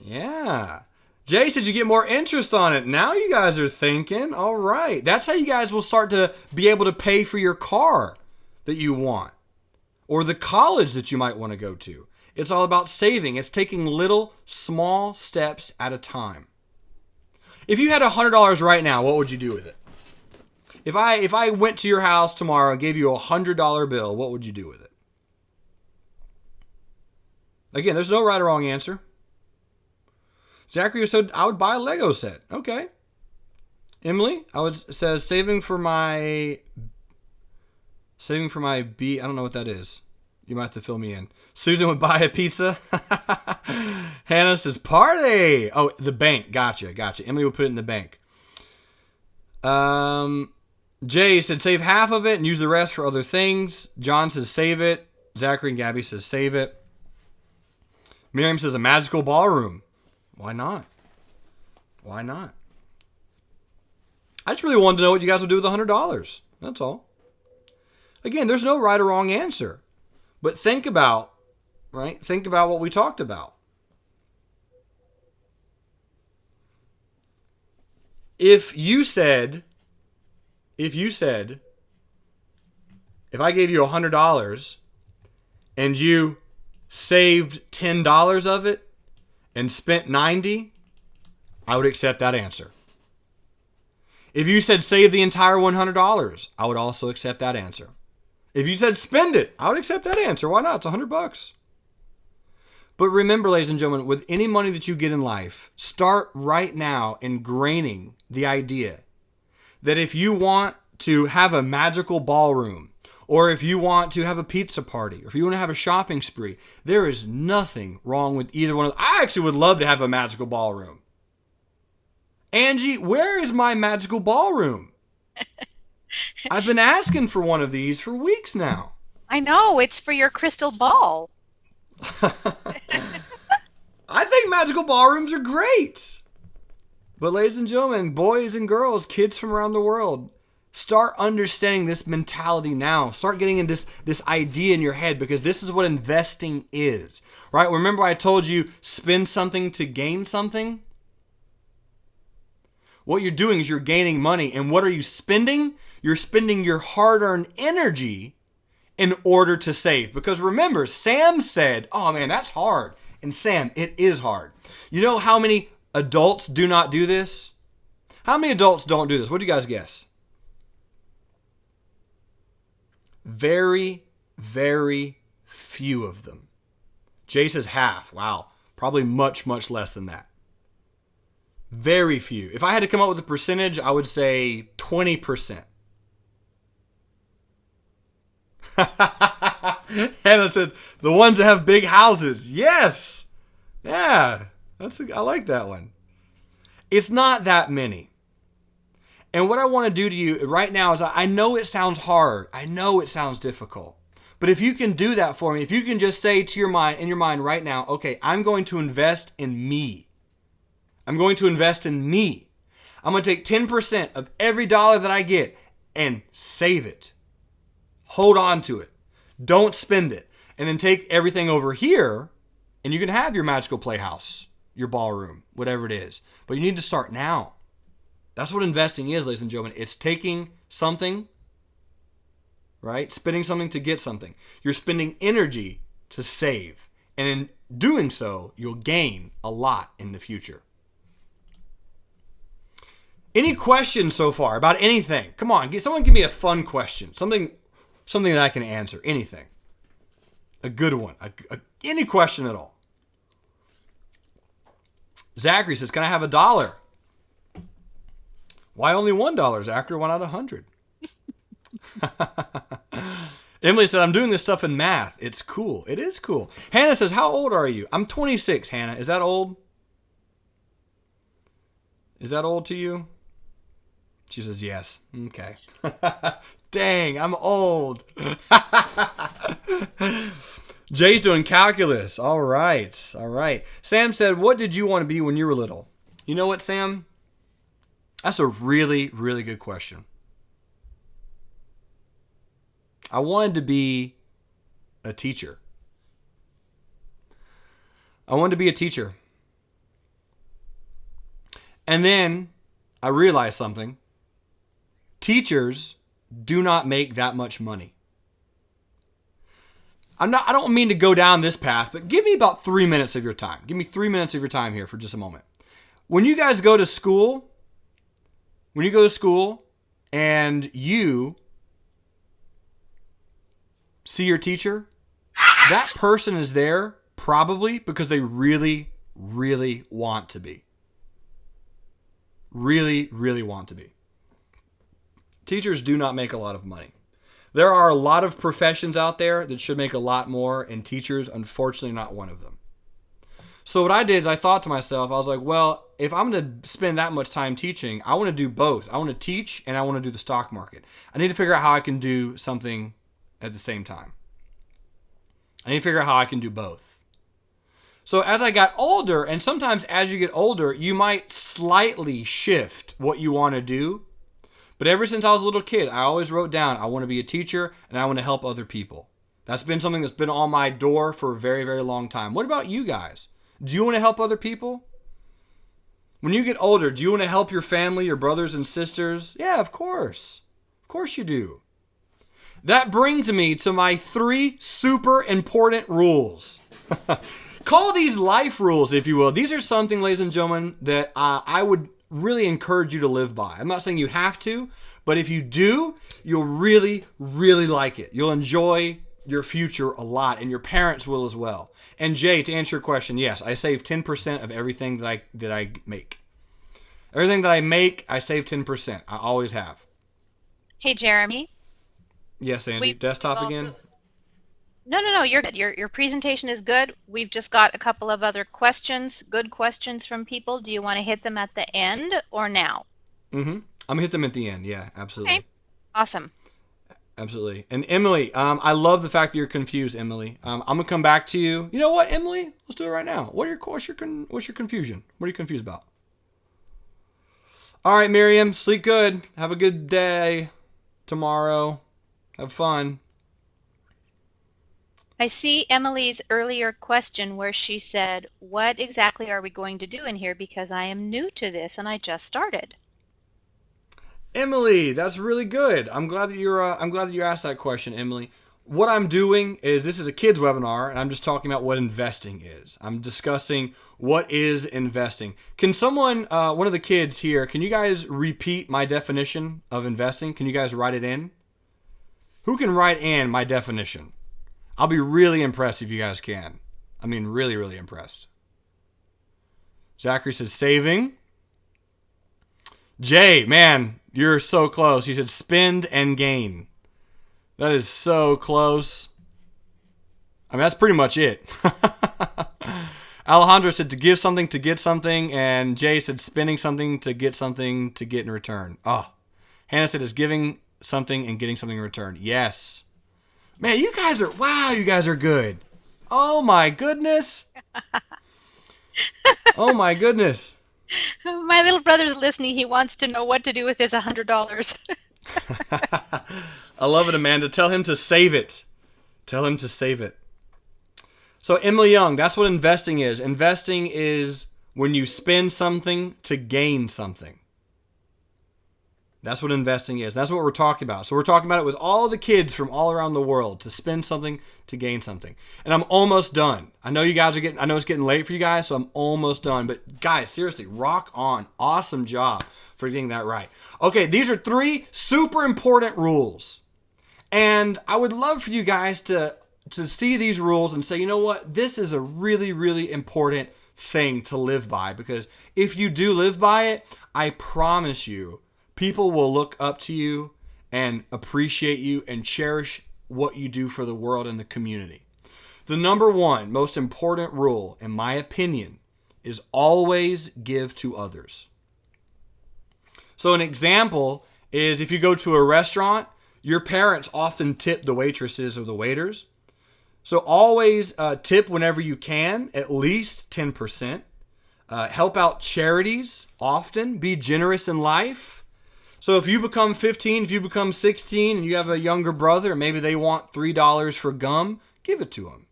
Yeah. Jay said you get more interest on it. Now you guys are thinking. All right. That's how you guys will start to be able to pay for your car that you want or the college that you might want to go to. It's all about saving. It's taking little, small steps at a time. If you had $100 right now, what would you do with it? If I went to your house tomorrow and gave you $100 bill, what would you do with it? Again, there's no right or wrong answer. Zachary said, I would buy a Lego set. Okay. Emily, says saving for my B. I don't know what that is. You might have to fill me in. Susan would buy a pizza. Hannah says party. Oh, the bank. Gotcha. Emily would put it in the bank. Jay said save half of it and use the rest for other things. John says save it. Zachary and Gabby says save it. Miriam says a magical ballroom. Why not? I just really wanted to know what you guys would do with $100. That's all. Again, there's no right or wrong answer. But think about what we talked about. If you said, if I gave you $100 and you saved $10 of it and spent $90, I would accept that answer. If you said save the entire $100, I would also accept that answer. If you said spend it, I would accept that answer. Why not? It's $100. But remember, ladies and gentlemen, with any money that you get in life, start right now ingraining the idea that if you want to have a magical ballroom, or if you want to have a pizza party, or if you want to have a shopping spree, there is nothing wrong with either one of them. I actually would love to have a magical ballroom. Angie, where is my magical ballroom? I've been asking for one of these for weeks now. I know, it's for your crystal ball. I think magical ballrooms are great. But ladies and gentlemen, boys and girls, kids from around the world, start understanding this mentality now. Start getting in this idea in your head, because this is what investing is. Right? Remember I told you spend something to gain something? What you're doing is you're gaining money. And what are you spending? You're spending your hard-earned energy in order to save. Because remember, Sam said, oh man, that's hard. And Sam, it is hard. You know how many adults do not do this? How many adults don't do this? What do you guys guess? Very, very few of them. Jay says half. Wow. Probably much, much less than that. Very few. If I had to come up with a percentage, I would say 20%. Hannah said, the ones that have big houses. Yes. Yeah. I like that one. It's not that many. And what I want to do to you right now is I know it sounds hard. I know it sounds difficult. But if you can do that for me, if you can just say to your mind right now, okay, I'm going to invest in me. I'm going to invest in me. I'm going to take 10% of every dollar that I get and save it. Hold on to it. Don't spend it. And then take everything over here and you can have your magical playhouse, your ballroom, whatever it is. But you need to start now. That's what investing is, ladies and gentlemen. It's taking something, right? Spending something to get something. You're spending energy to save. And in doing so, you'll gain a lot in the future. Any questions so far about anything? Come on, someone give me a fun question. Something that I can answer. Anything. A good one. Any question at all. Zachary says, can I have $1? Why only $1, Zachary? Why not 100? Emily said, I'm doing this stuff in math. It's cool. It is cool. Hannah says, how old are you? I'm 26, Hannah. Is that old? Is that old to you? She says, yes. Okay. Dang, I'm old. Jay's doing calculus. All right. Sam said, what did you want to be when you were little? You know what, Sam? That's a really, really good question. I wanted to be a teacher. And then I realized something. Teachers do not make that much money. I don't mean to go down this path, but give me about 3 minutes of your time. Give me 3 minutes of your time here for just a moment. When you guys go to school, and you see your teacher, that person is there probably because they really, really want to be. Really, really want to be. Teachers do not make a lot of money. There are a lot of professions out there that should make a lot more, and teachers, unfortunately, not one of them. So what I did is I thought to myself, I was like, well, if I'm going to spend that much time teaching, I want to do both. I want to teach and I want to do the stock market. I need to figure out how I can do something at the same time. I need to figure out how I can do both. So as I got older, and sometimes as you get older, you might slightly shift what you want to do. But ever since I was a little kid, I always wrote down, I want to be a teacher and I want to help other people. That's been something that's been on my door for a very, very long time. What about you guys? Do you want to help other people? When you get older, do you want to help your family, your brothers and sisters? Yeah, of course. Of course you do. That brings me to my 3 super important rules. Call these life rules, if you will. These are something, ladies and gentlemen, that I would really encourage you to live by. I'm not saying you have to, but if you do, you'll really, really like it. You'll enjoy your future a lot, and your parents will as well. And Jay, to answer your question, yes, I save 10% of everything that I make. Everything that I make, I save 10%. I always have. Hey, Jeremy. Yes, Angie. Desktop also, again? No. You're good. Your presentation is good. We've just got a couple of other questions, good questions from people. Do you want to hit them at the end or now? Mm-hmm. I'm going to hit them at the end. Yeah, absolutely. Okay. Awesome. Absolutely. And Emily, I love the fact that you're confused, Emily. I'm going to come back to you. You know what, Emily? Let's do it right now. What's your confusion? What are you confused about? All right, Miriam, sleep good. Have a good day tomorrow. Have fun. I see Emily's earlier question where she said, what exactly are we going to do in here? Because I am new to this and I just started. Emily, that's really good. I'm glad that you asked that question, Emily. What I'm doing is, this is a kids webinar, and I'm just talking about what investing is. I'm discussing what is investing. Can someone, one of the kids here, can you guys repeat my definition of investing? Can you guys write it in? Who can write in my definition? I'll be really impressed if you guys can. I mean, really, really impressed. Zachary says saving. Jay, man, you're so close. He said spend and gain. That is so close. I mean, that's pretty much it. Alejandro said to give something to get something, and Jay said spending something to get in return. Oh, Hannah said it's giving something and getting something in return. Yes. Man, you guys are good. Oh my goodness. Oh my goodness. My little brother's listening. He wants to know what to do with his $100. I love it, Amanda. Tell him to save it. Tell him to save it. So Emily Young, that's what investing is. Investing is when you spend something to gain something. That's what investing is. That's what we're talking about. So we're talking about it with all the kids from all around the world, to spend something to gain something. And I'm almost done. I know it's getting late for you guys, so I'm almost done. But guys, seriously, rock on. Awesome job for getting that right. Okay, these are 3 super important rules. And I would love for you guys to see these rules and say, you know what? This is a really, really important thing to live by. Because if you do live by it, I promise you, people will look up to you and appreciate you and cherish what you do for the world and the community. The number 1 most important rule, in my opinion, is always give to others. So an example is, if you go to a restaurant, your parents often tip the waitresses or the waiters. So always tip whenever you can, at least 10%. Help out charities often. Be generous in life. So if you become 15, if you become 16, and you have a younger brother, and maybe they want $3 for gum, give it to them.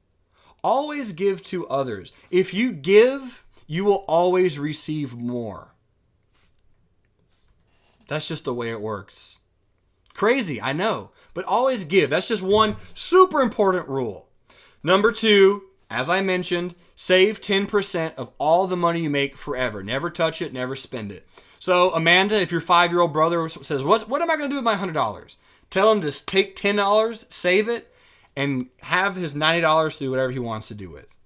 Always give to others. If you give, you will always receive more. That's just the way it works. Crazy, I know, but always give. That's just one super important rule. Number 2, as I mentioned, save 10% of all the money you make forever. Never touch it, never spend it. So, Amanda, if your 5-year-old brother says, what am I going to do with my $100? Tell him to take $10, save it, and have his $90 do whatever he wants to do with.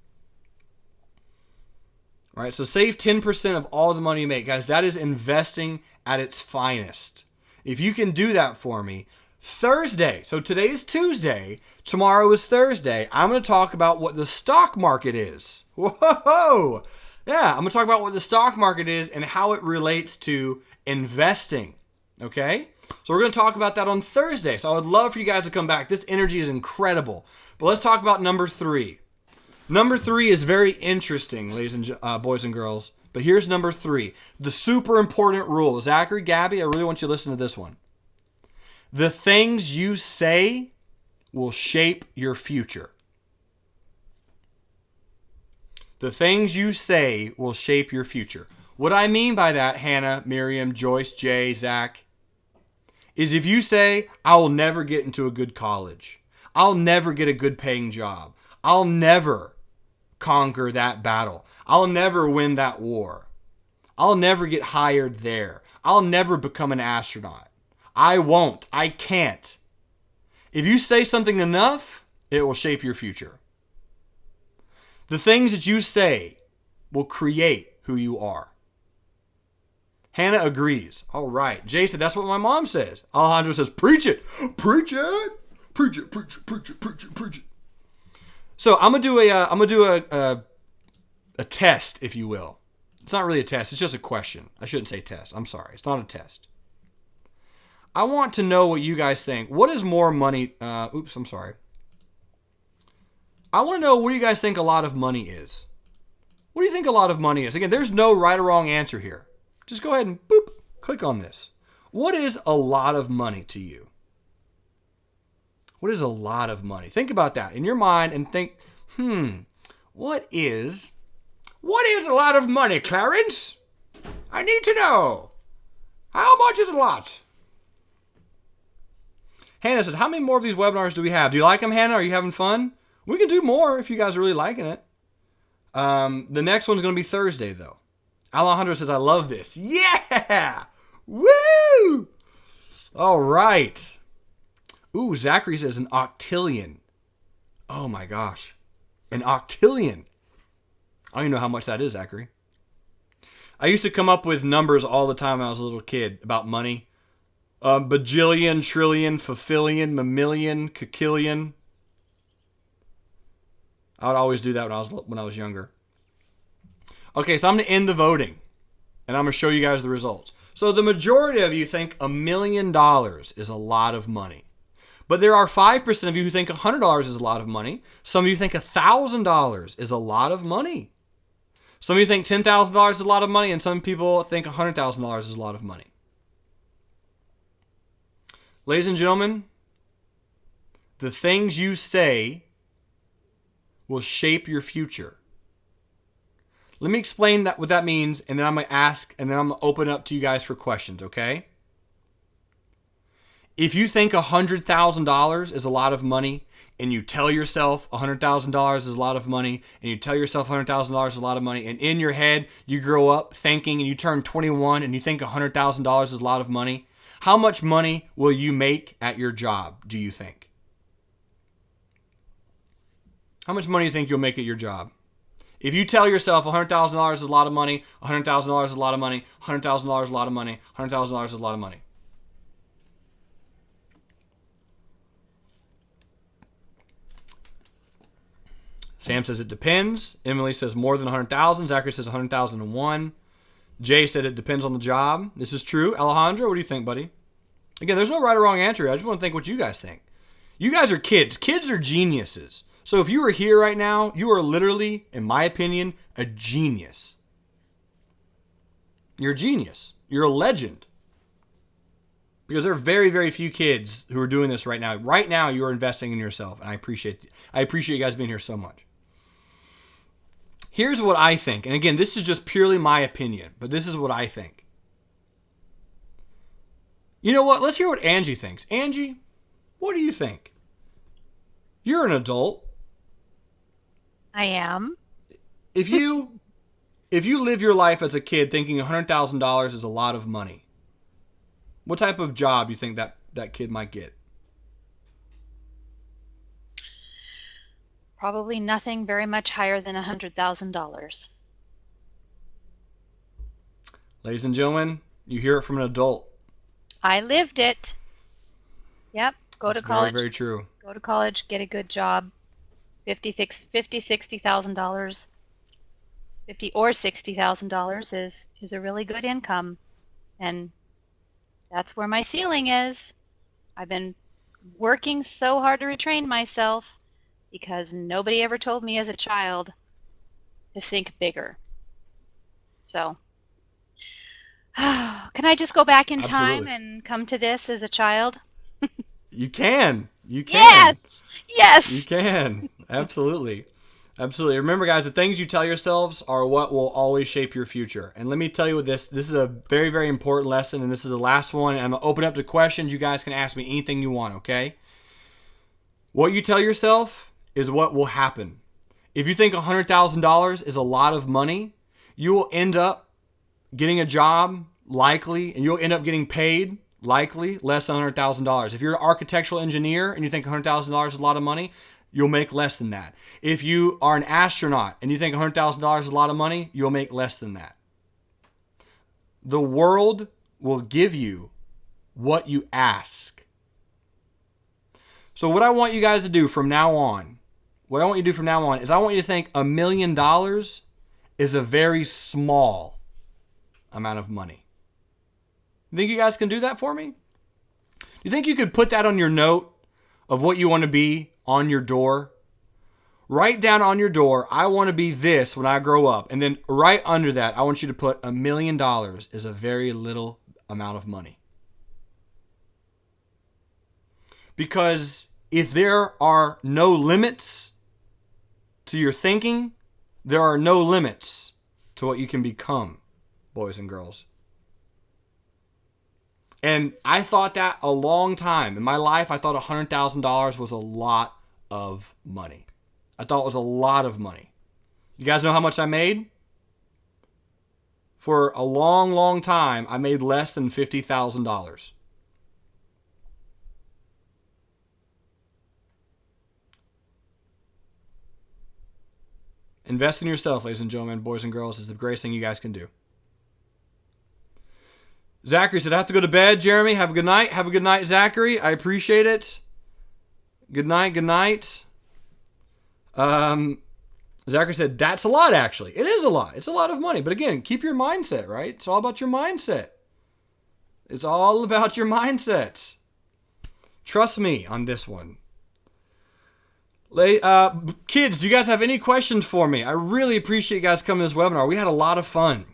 All right, so save 10% of all the money you make. Guys, that is investing at its finest. If you can do that for me, Thursday, so today is Tuesday, tomorrow is Thursday, I'm going to talk about what the stock market is. Whoa! Yeah, I'm going to talk about what the stock market is and how it relates to investing. Okay? So we're going to talk about that on Thursday. So I would love for you guys to come back. This energy is incredible. But let's talk about number 3. Number 3 is very interesting, ladies and boys and girls. But here's number 3. The super important rule. Zachary, Gabby, I really want you to listen to this one. The things you say will shape your future. The things you say will shape your future. What I mean by that, Hannah, Miriam, Joyce, Jay, Zach, is if you say, I will never get into a good college. I'll never get a good paying job. I'll never conquer that battle. I'll never win that war. I'll never get hired there. I'll never become an astronaut. I won't. I can't. If you say something enough, it will shape your future. The things that you say will create who you are. Hannah agrees. All right. Jay said, that's what my mom says. Alejandro says, preach it. Preach it. Preach it. Preach it. Preach it. Preach it. Preach it. So I'm gonna do a test, if you will. It's not really a test. It's just a question. I shouldn't say test. I'm sorry. It's not a test. I want to know what you guys think. What is more money? Oops, I'm sorry. I want to know what do you guys think a lot of money is. What do you think a lot of money is? Again, there's no right or wrong answer here. Just go ahead and boop, click on this. What is a lot of money to you? What is a lot of money? Think about that in your mind and think, what is a lot of money, Clarence? I need to know. How much is a lot? Hannah says, how many more of these webinars do we have? Do you like them, Hannah? Are you having fun? We can do more if you guys are really liking it. The next one's going to be Thursday, though. Alejandro says, I love this. Yeah! Woo! All right. Ooh, Zachary says an octillion. Oh, my gosh. An octillion. I don't even know how much that is, Zachary. I used to come up with numbers all the time when I was a little kid about money. Bajillion, trillion, fulfillion, mammillion, cacillion. I would always do that when I was younger. Okay, so I'm going to end the voting, and I'm going to show you guys the results. So the majority of you think $1 million is a lot of money. But there are 5% of you who think $100 is a lot of money. Some of you think $1,000 is a lot of money. Some of you think $10,000 is a lot of money, and some people think $100,000 is a lot of money. Ladies and gentlemen, the things you say will shape your future. Let me explain what that means, and then I'm going to ask, and then I'm going to open up to you guys for questions, okay? If you think $100,000 is a lot of money, and you tell yourself $100,000 is a lot of money, and you tell yourself $100,000 is a lot of money, and in your head you grow up thinking, and you turn 21, and you think $100,000 is a lot of money, how much money will you make at your job, do you think? How much money do you think you'll make at your job? If you tell yourself $100,000 is a lot of money, $100,000 is a lot of money, $100,000 is a lot of money, $100,000 is a lot of money. Sam says it depends. Emily says more than 100,000. Zachary says 100,001. Jay said it depends on the job. This is true. Alejandro, what do you think, buddy? Again, there's no right or wrong answer. I just want to think what you guys think. You guys are kids. Kids are geniuses. So if you were here right now, you are literally, in my opinion, a genius. You're a genius. You're a legend. Because there are very, very few kids who are doing this right now. Right now, you are investing in yourself, and I appreciate you guys being here so much. Here's what I think. And again, this is just purely my opinion, but this is what I think. You know what? Let's hear what Angie thinks. Angie, what do you think? You're an adult. I am. If you if you live your life as a kid thinking $100,000 is a lot of money, what type of job do you think that kid might get? Probably nothing very much higher than $100,000. Ladies and gentlemen, you hear it from an adult. I lived it. Yep. Go That's to college. very, very true. Go to college, get a good job. $60,000, $50 or $60,000 is a really good income, and that's where my ceiling is. I've been working so hard to retrain myself because nobody ever told me as a child to think bigger. So, can I just go back in time Absolutely. and come to this as a child? You can. You can. Yes! You Yes! can. Absolutely. Absolutely. Remember, guys, the things you tell yourselves are what will always shape your future. And let me tell you what this is a very, very important lesson, and this is the last one. And I'm going to open up to questions. You guys can ask me anything you want, okay? What you tell yourself is what will happen. If you think $100,000 is a lot of money, you will end up getting a job, likely, and you'll end up getting paid, likely, less than $100,000. If you're an architectural engineer and you think $100,000 is a lot of money, you'll make less than that. If you are an astronaut and you think $100,000 is a lot of money, you'll make less than that. The world will give you what you ask. So what I want you guys to do from now on, is I want you to think $1 million is a very small amount of money. You think you guys can do that for me? Do you think you could put that on your note of what you want to be on your door? Write down on your door, I want to be this when I grow up. And then right under that, I want you to put $1 million is a very little amount of money. Because if there are no limits to your thinking, there are no limits to what you can become, boys and girls. And I thought that a long time. In my life, I thought $100,000 was a lot of money. I thought it was a lot of money. You guys know how much I made? For a long, long time, I made less than $50,000. Invest in yourself, ladies and gentlemen, boys and girls, is the greatest thing you guys can do. Zachary said, I have to go to bed. Jeremy, have a good night. Have a good night, Zachary. I appreciate it. Good night, good night. Zachary said, that's a lot, actually. It is a lot. It's a lot of money. But again, keep your mindset, right? It's all about your mindset. It's all about your mindset. Trust me on this one. Kids, do you guys have any questions for me? I really appreciate you guys coming to this webinar. We had a lot of fun.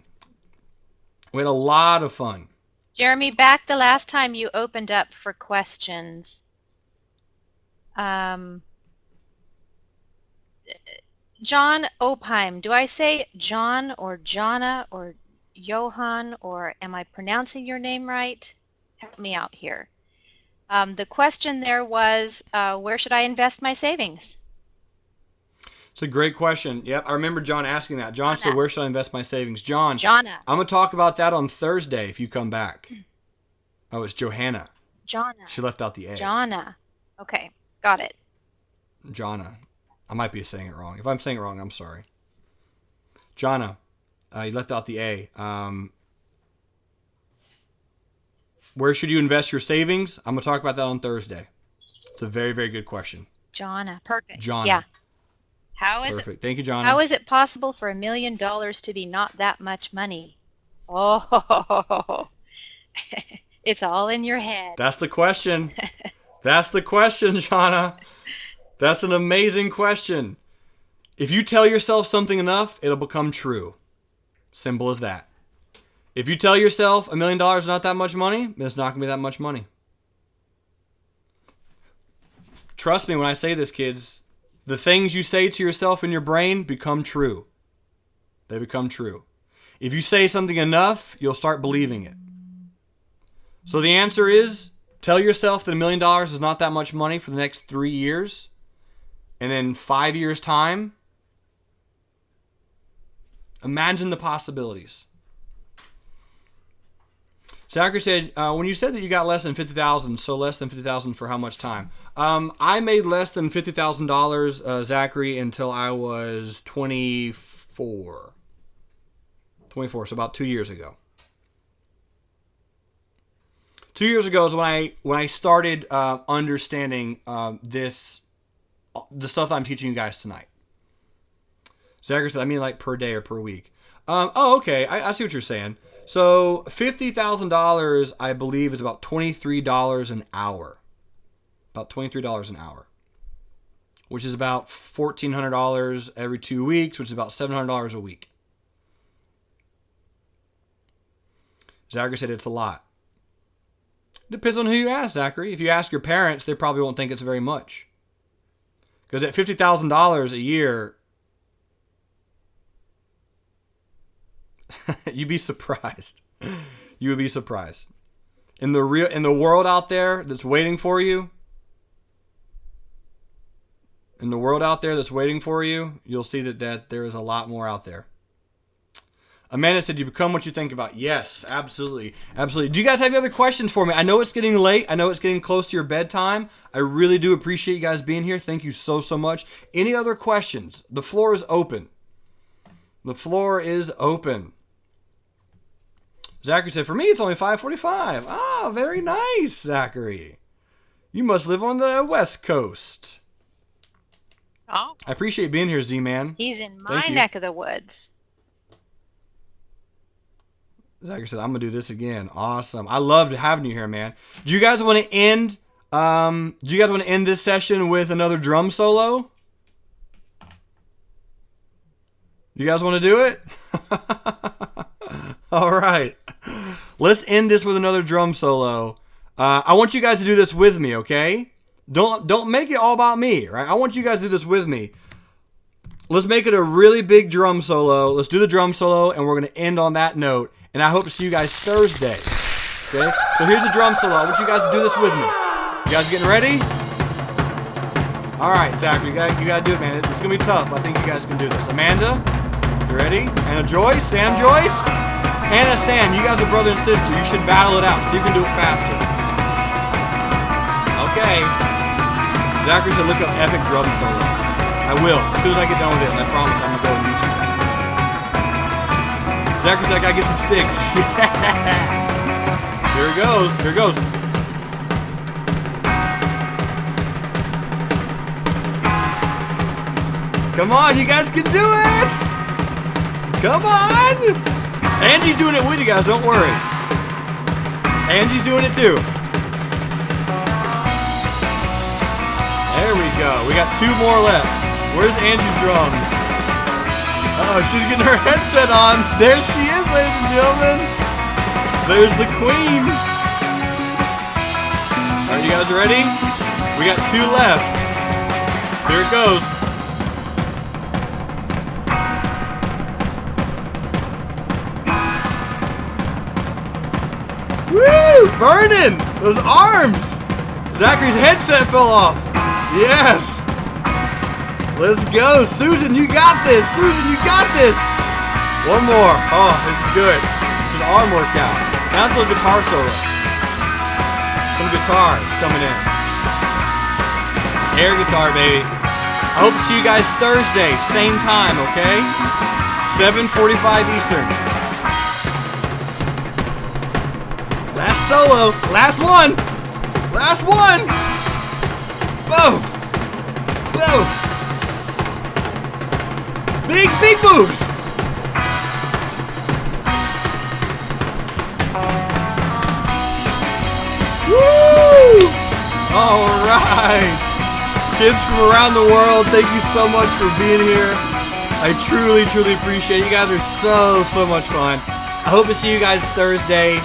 Jeremy, back the last time you opened up for questions. John Opheim, do I say John or Jonna or Johan, or am I pronouncing your name right? Help me out here. The question there was, where should I invest my savings? It's a great question. Yep, I remember John asking that. John said, where should I invest my savings? John, Jonna. I'm going to talk about that on Thursday if you come back. Oh, it's Johanna. Jonna. She left out the A. Jonna. Okay, got it. Jonna. I might be saying it wrong. If I'm saying it wrong, I'm sorry. Jonna. You left out the A. Where should you invest your savings? I'm going to talk about that on Thursday. It's a very, very good question. Jonna. Perfect. Jonna. Yeah. How is Perfect. Thank you, Jonna. How is it possible for $1 million to be not that much money? Oh, it's all in your head. That's the question. That's the question, Jonna. That's an amazing question. If you tell yourself something enough, it'll become true. Simple as that. If you tell yourself $1 million is not that much money, then it's not going to be that much money. Trust me when I say this, kids. The things you say to yourself in your brain become true. They become true. If you say something enough, you'll start believing it. So the answer is, tell yourself that $1 million is not that much money for the next 3 years. And in 5 years' time, Imagine the possibilities. Zachary said, when you said that you got less than $50,000, so less than $50,000 for how much time? I made less than $50,000, Zachary, until I was 24. 24, so about 2 years ago. 2 years ago is when I started understanding the stuff that I'm teaching you guys tonight. Zachary said, I mean like per day or per week. Okay, I see what you're saying. So $50,000, I believe, is about $23 an hour. About $23 an hour. Which is about $1,400 every 2 weeks, which is about $700 a week. Zachary said it's a lot. Depends on who you ask, Zachary. If you ask your parents, they probably won't think it's very much. Because at $50,000 a year, you'd be surprised. You would be surprised. In the world out there that's waiting for you, you'll see that there is a lot more out there. Amanda said, you become what you think about. Yes, absolutely. Absolutely. Do you guys have any other questions for me? I know it's getting late. I know it's getting close to your bedtime. I really do appreciate you guys being here. Thank you so, so much. Any other questions? The floor is open. The floor is open. Zachary said, for me, it's only 5:45. Ah, very nice, Zachary. You must live on the West Coast. Oh. I appreciate being here, Z-Man. He's in my neck of the woods. Zachary said, I'm going to do this again. Awesome. I loved having you here, man. Do you guys want to end this session with another drum solo? You guys want to do it? All right. Let's end this with another drum solo. I want you guys to do this with me, okay? Don't make it all about me, right? I want you guys to do this with me. Let's make it a really big drum solo. Let's do the drum solo, and we're going to end on that note. And I hope to see you guys Thursday. Okay? So here's the drum solo. I want you guys to do this with me. You guys getting ready? All right, Zachary, you got to do it, man. It's going to be tough. I think you guys can do this. Amanda, you ready? Anna Joyce? Sam Joyce? Hannah, Sam, you guys are brother and sister. You should battle it out so you can do it faster. Okay. Zachary said look up epic drum solo. I will. As soon as I get done with this, I promise I'm going to go on YouTube now. Zachary's like, I get some sticks. Yeah. Here it goes. Here it goes. Come on, you guys can do it. Come on. Angie's doing it with you guys, don't worry. Angie's doing it too. There we go. We got 2 more left. Where's Angie's drums? Oh, she's getting her headset on. There she is, ladies and gentlemen. There's the queen. All right, you guys ready? We got 2 left. Here it goes. Woo! Burning! Those arms! Zachary's headset fell off. Yes! Let's go. Susan, you got this. Susan, you got this. One more. Oh, this is good. It's an arm workout. Now it's a little guitar solo. Some guitars coming in. Air guitar, baby. I hope to see you guys Thursday, same time, okay? 7:45 Eastern. Last solo. Last one. Last one. Whoa. Whoa. Big moves! Woo! Alright! Kids from around the world, thank you so much for being here. I truly, truly appreciate it. You guys are so much fun. I hope to see you guys Thursday,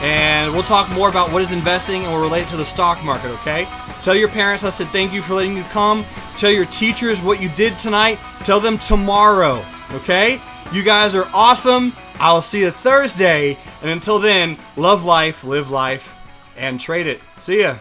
and we'll talk more about what is investing and we'll relate it to the stock market, okay? Tell your parents I said thank you for letting you come. Tell your teachers what you did tonight. Tell them tomorrow, okay? You guys are awesome. I'll see you Thursday. And until then, love life, live life, and trade it. See ya.